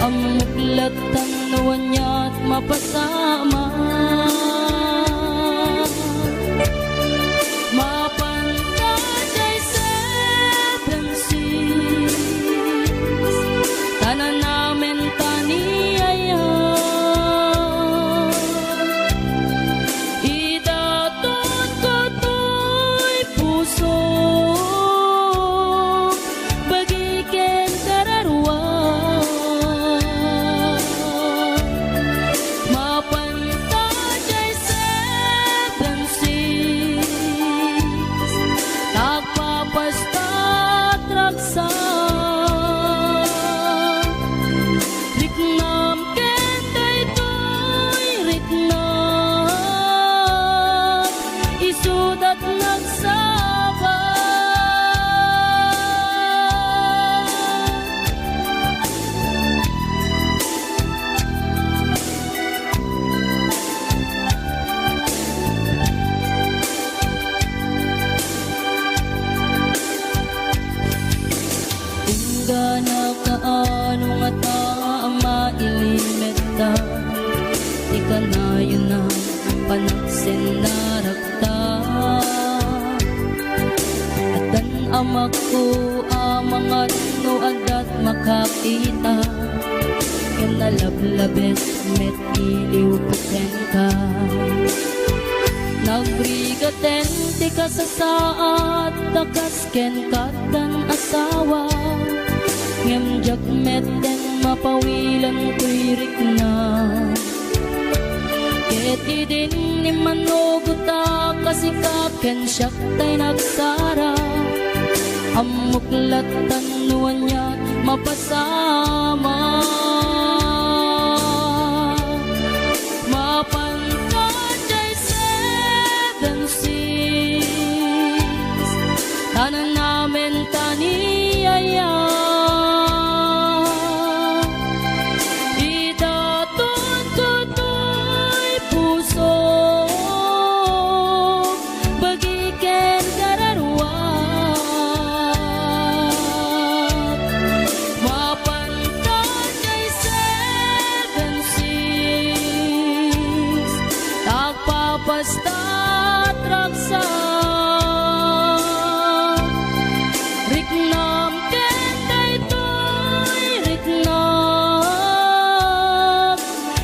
amuklat tanuan niya't mapasama. Mapantajay seven seas, tanan namin taniyaya. Idaton ko to'y puso, bagiken kararwa. Mapantajay seven seas, tagpapastat raksa. Riknam ken daytoy riknam, isudat nagsaba. Tingga na kaano nga ta ang mailimeta, di ka na yun na panaksin na rakta. At dan amak ko mga no adat makakita, ken nalablabes met iliw pusen ka. Nagrigaten ti kasasaat, takas ken katan asawa, ngem jakmet den mapawilan tuirik na. Eti din ni manuguta kasikaken siyak tay nagsara, amuklat tanuan niya mapasama. Mapantajay seven seas, tanan namin taniyaya. Idaton ko to'y puso, bagiken kararwa. Mapantajay seven seas, tagpapastat raksa. Riknam ken daytoy riknam,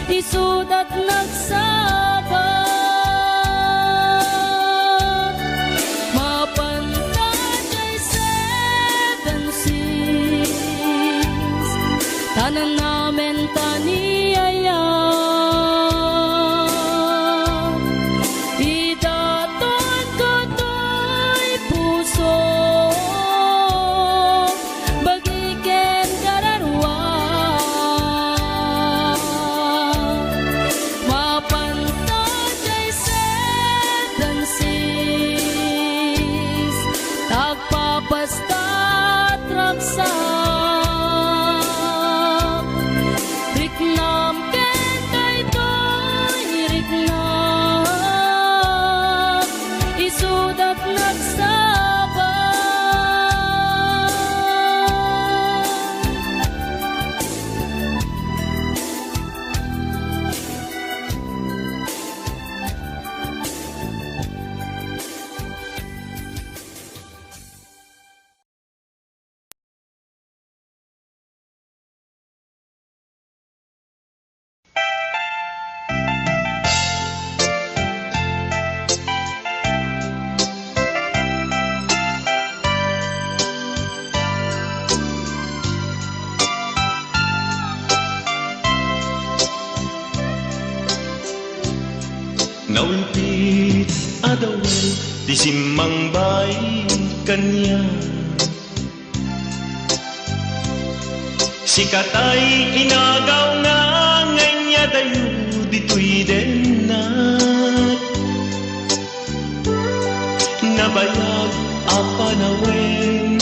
isudat nagsaba. Mapantajay seven seas, tanan namin taniyaya. Idaton ko to'y puso, bagiken kararwa. Mapantajay seven seas, tagpapastat raksa. Riknam ken daytoy riknam, isudat nagsaba. Naulpit adawan di simmang bayi kanya, Sikatay inagaw nga nganya dayo dito'y denat nabayag apanawen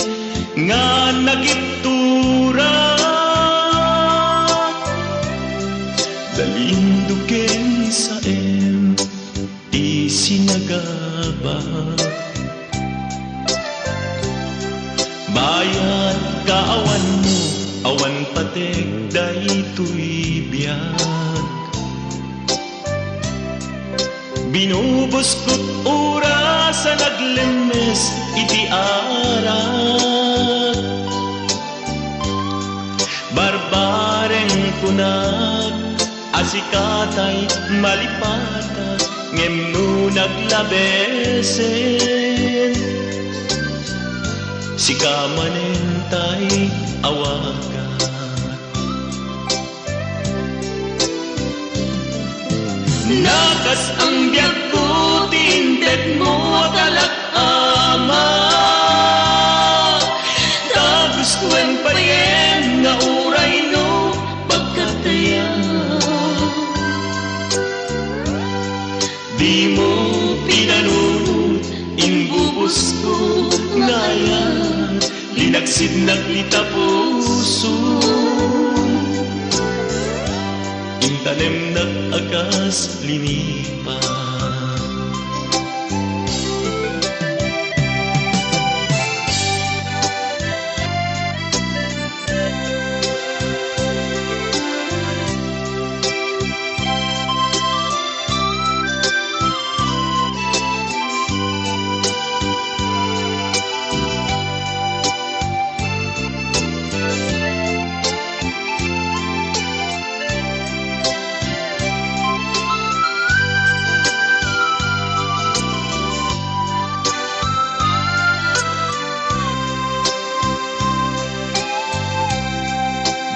nga nagiptura dalinduken sa isinagaba bayad kaawan mo awan patek daytoy biyag binubos ko't oras sa naglemes iti arak barbareng kunat asikatay malipata ngem no naglabesen sikamanentay awaga nakas ang biyag ko tinted mo talak-ama tapos kuen payen nga uray no pagkataya di mo pinanunod imbubos ko ngayon linagsid naglita puso intanem nag-akas linipa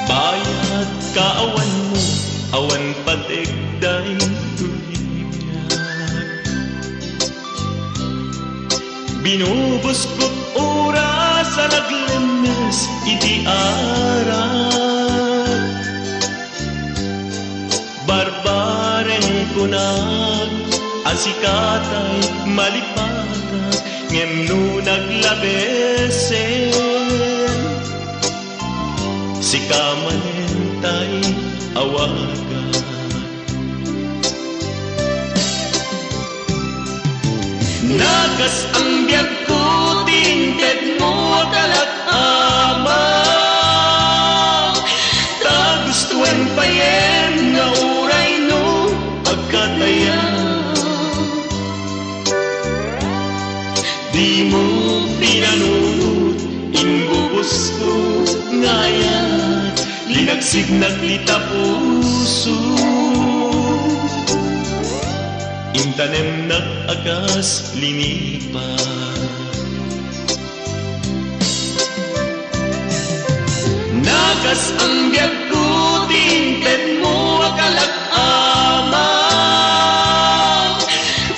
bayad kaawan mo awan patek daytoy biyag binubos ko't oras sa naglemes iti arak barbareng kunag asikatay malipatag ngem no naglabesen sikamanentay awaga nakas ang biyag ko tinted mo talak-ama tagustuhan payen nga uray no pagkataya di mo pinanunod imbubos ko ngayon linagsig naglita puso intanem nag-agas linipa nakas ang biyag ko tinted mo akalag-ama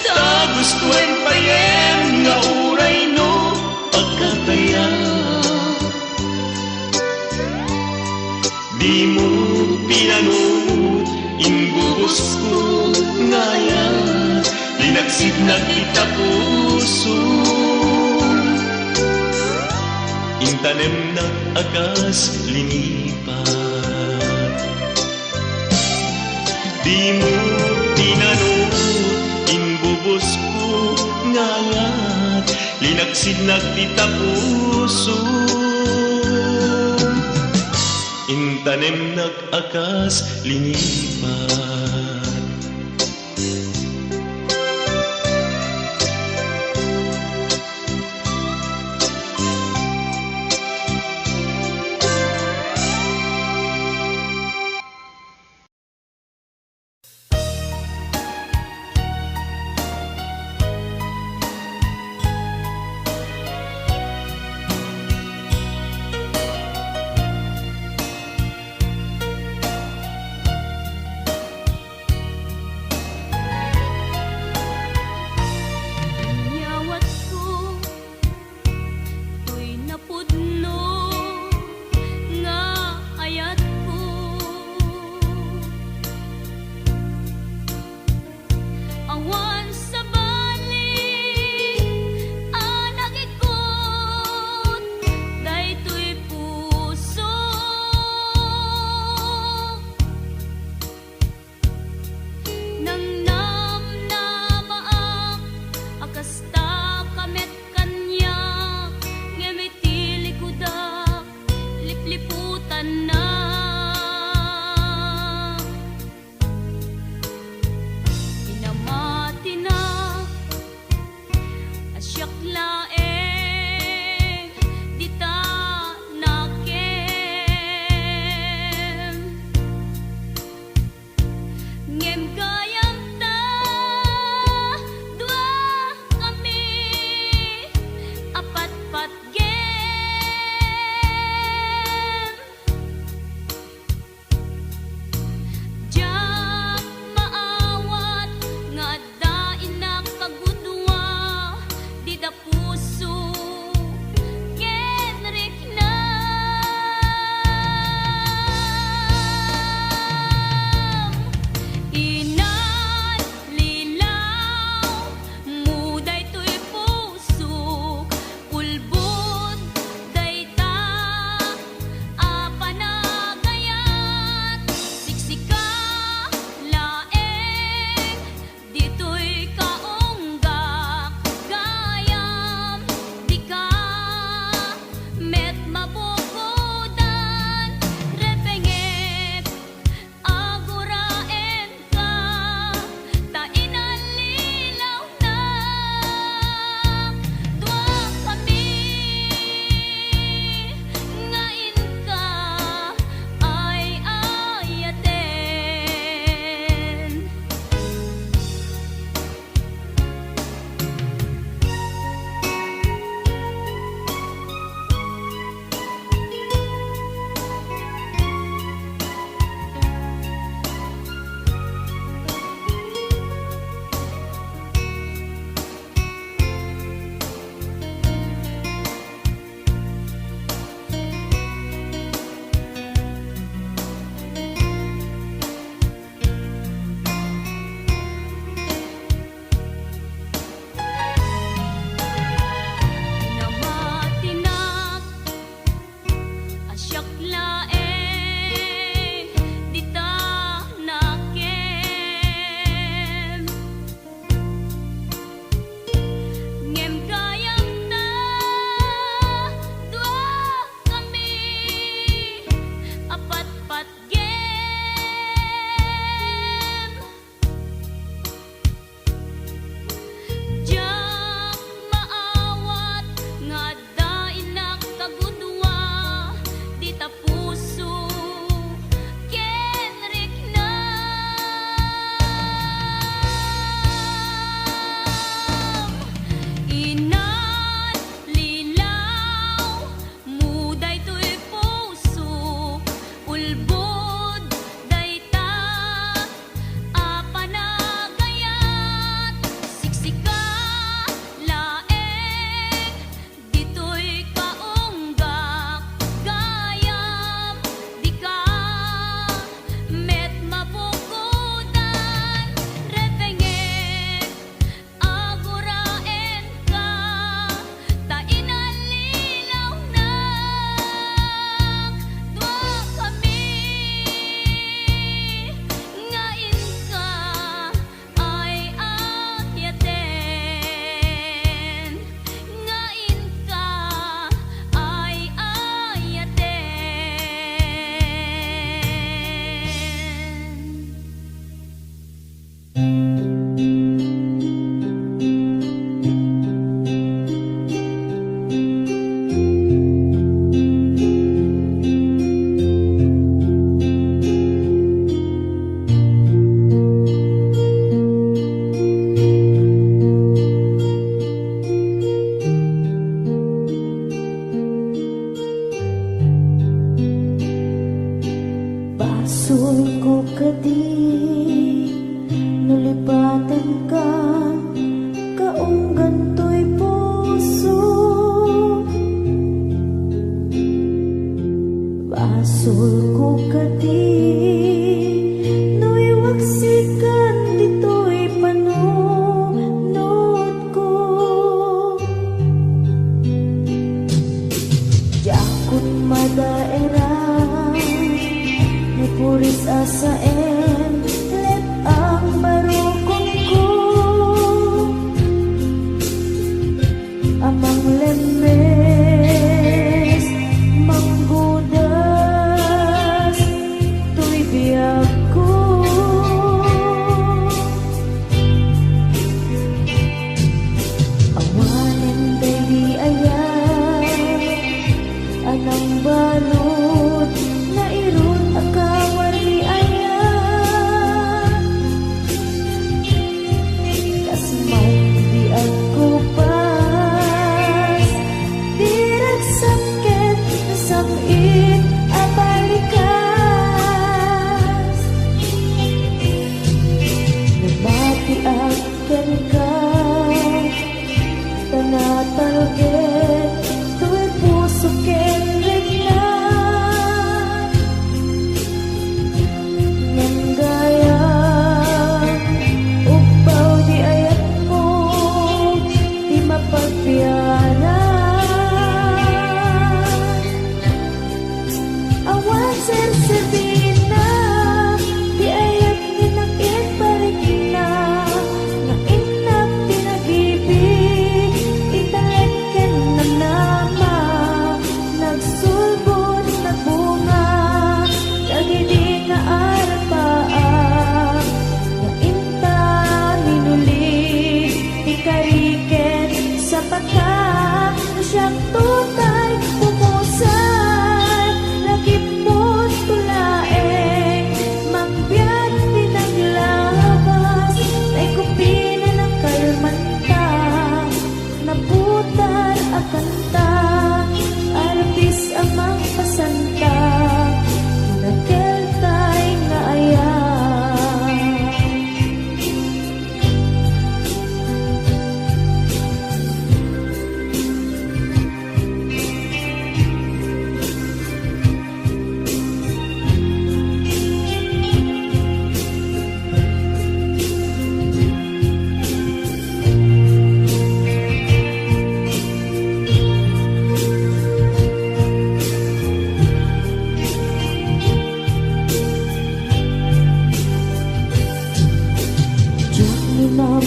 tagustuhan payen nga uray no pagkataya di mo pinanunod imbubos ko ngayon linagsid naglita puso intanem nag-agas linipa di mo pinanunod imbubos ko ngayon linagsid naglita puso intanem nag-akas linipan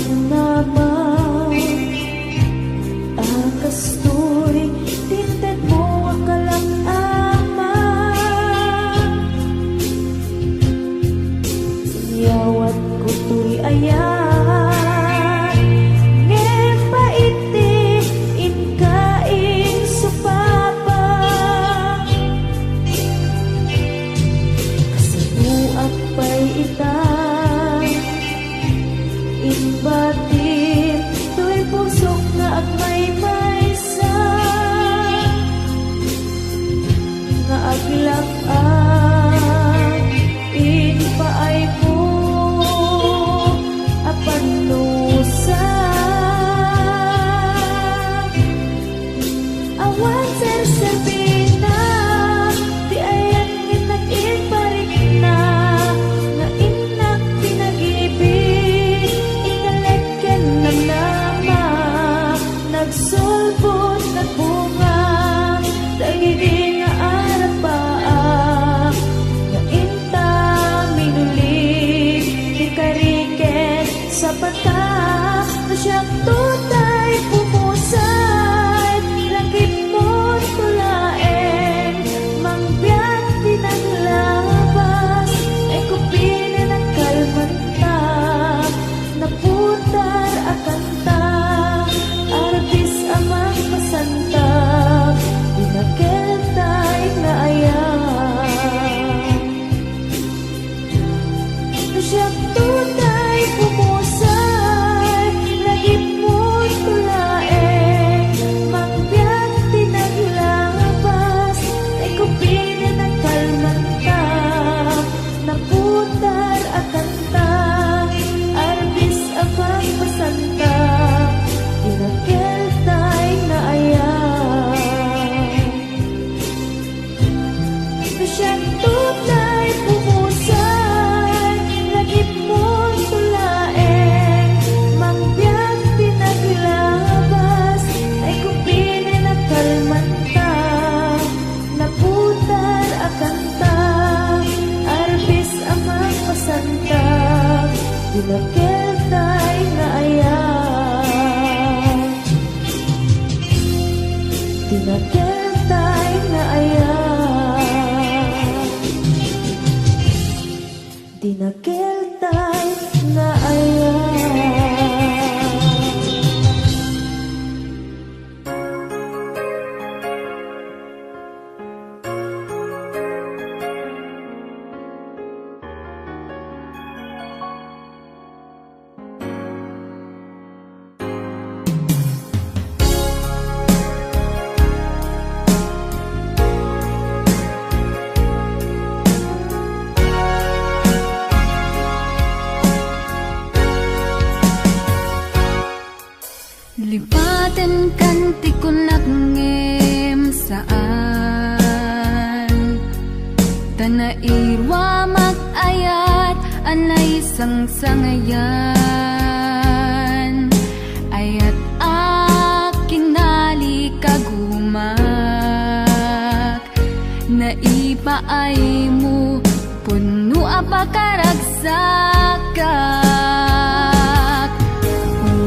naman akastoy tinted mo akalang ama siyawat ko to'y ayan ngem paiti inkain supapa kasabuak pa'y itang inbatir to'y pusok nga agmay maysa nga aglak-ang inpaay mo apanusa awan ser-serbina di ayan minakin parik na nga inak pinag-ibig inaleken ng nama nagsulbot nagbunga dagidi nga arapaa nga inta minulig di kariken sa pata na siyang tutay pumusay langit mo tulaeng mangbiyak pinaglabas ay kupinin ang kalmanta naputar akanta arbis amang pasantap dinakiltay na ayan na siyang tunay pumusay lagip mo tulaeng mangbiyak tinaglabas ay kupinin ang kalmanta naputar akanta arbis amang pasanta dinakiltay na ayan na siyang tunay pumusay lagip mo tulaeng mangbiyak tinaglabas ay kupinin ang kalmanta naputar akanta arbis amang pasanta dinakiltay na ayan dinakiltay na ayan dinakiltay na ayan Lipaten kanti ko nagngem saan Tanairwa mag-ayat anay sangsangayan Ayat aking nalikagumak Naipaay mo puno apakaragsakat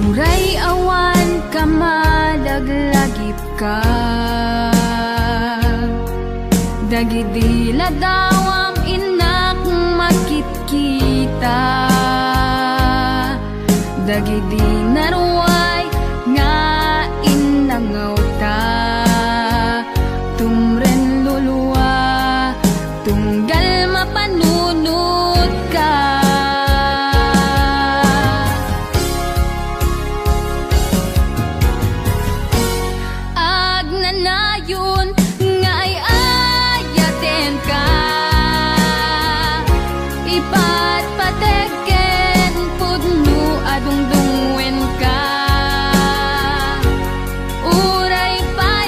Uray awan ka madaglagip ka Dagidila daw ang inak makit-kita Dagidi naruay nga inangaw ta Tumren luluwa tunggal mapanunod ka Agnanayon nga ay ayaten ka Ipatpateken pudno adungdungwen ka Uray pa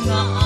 nga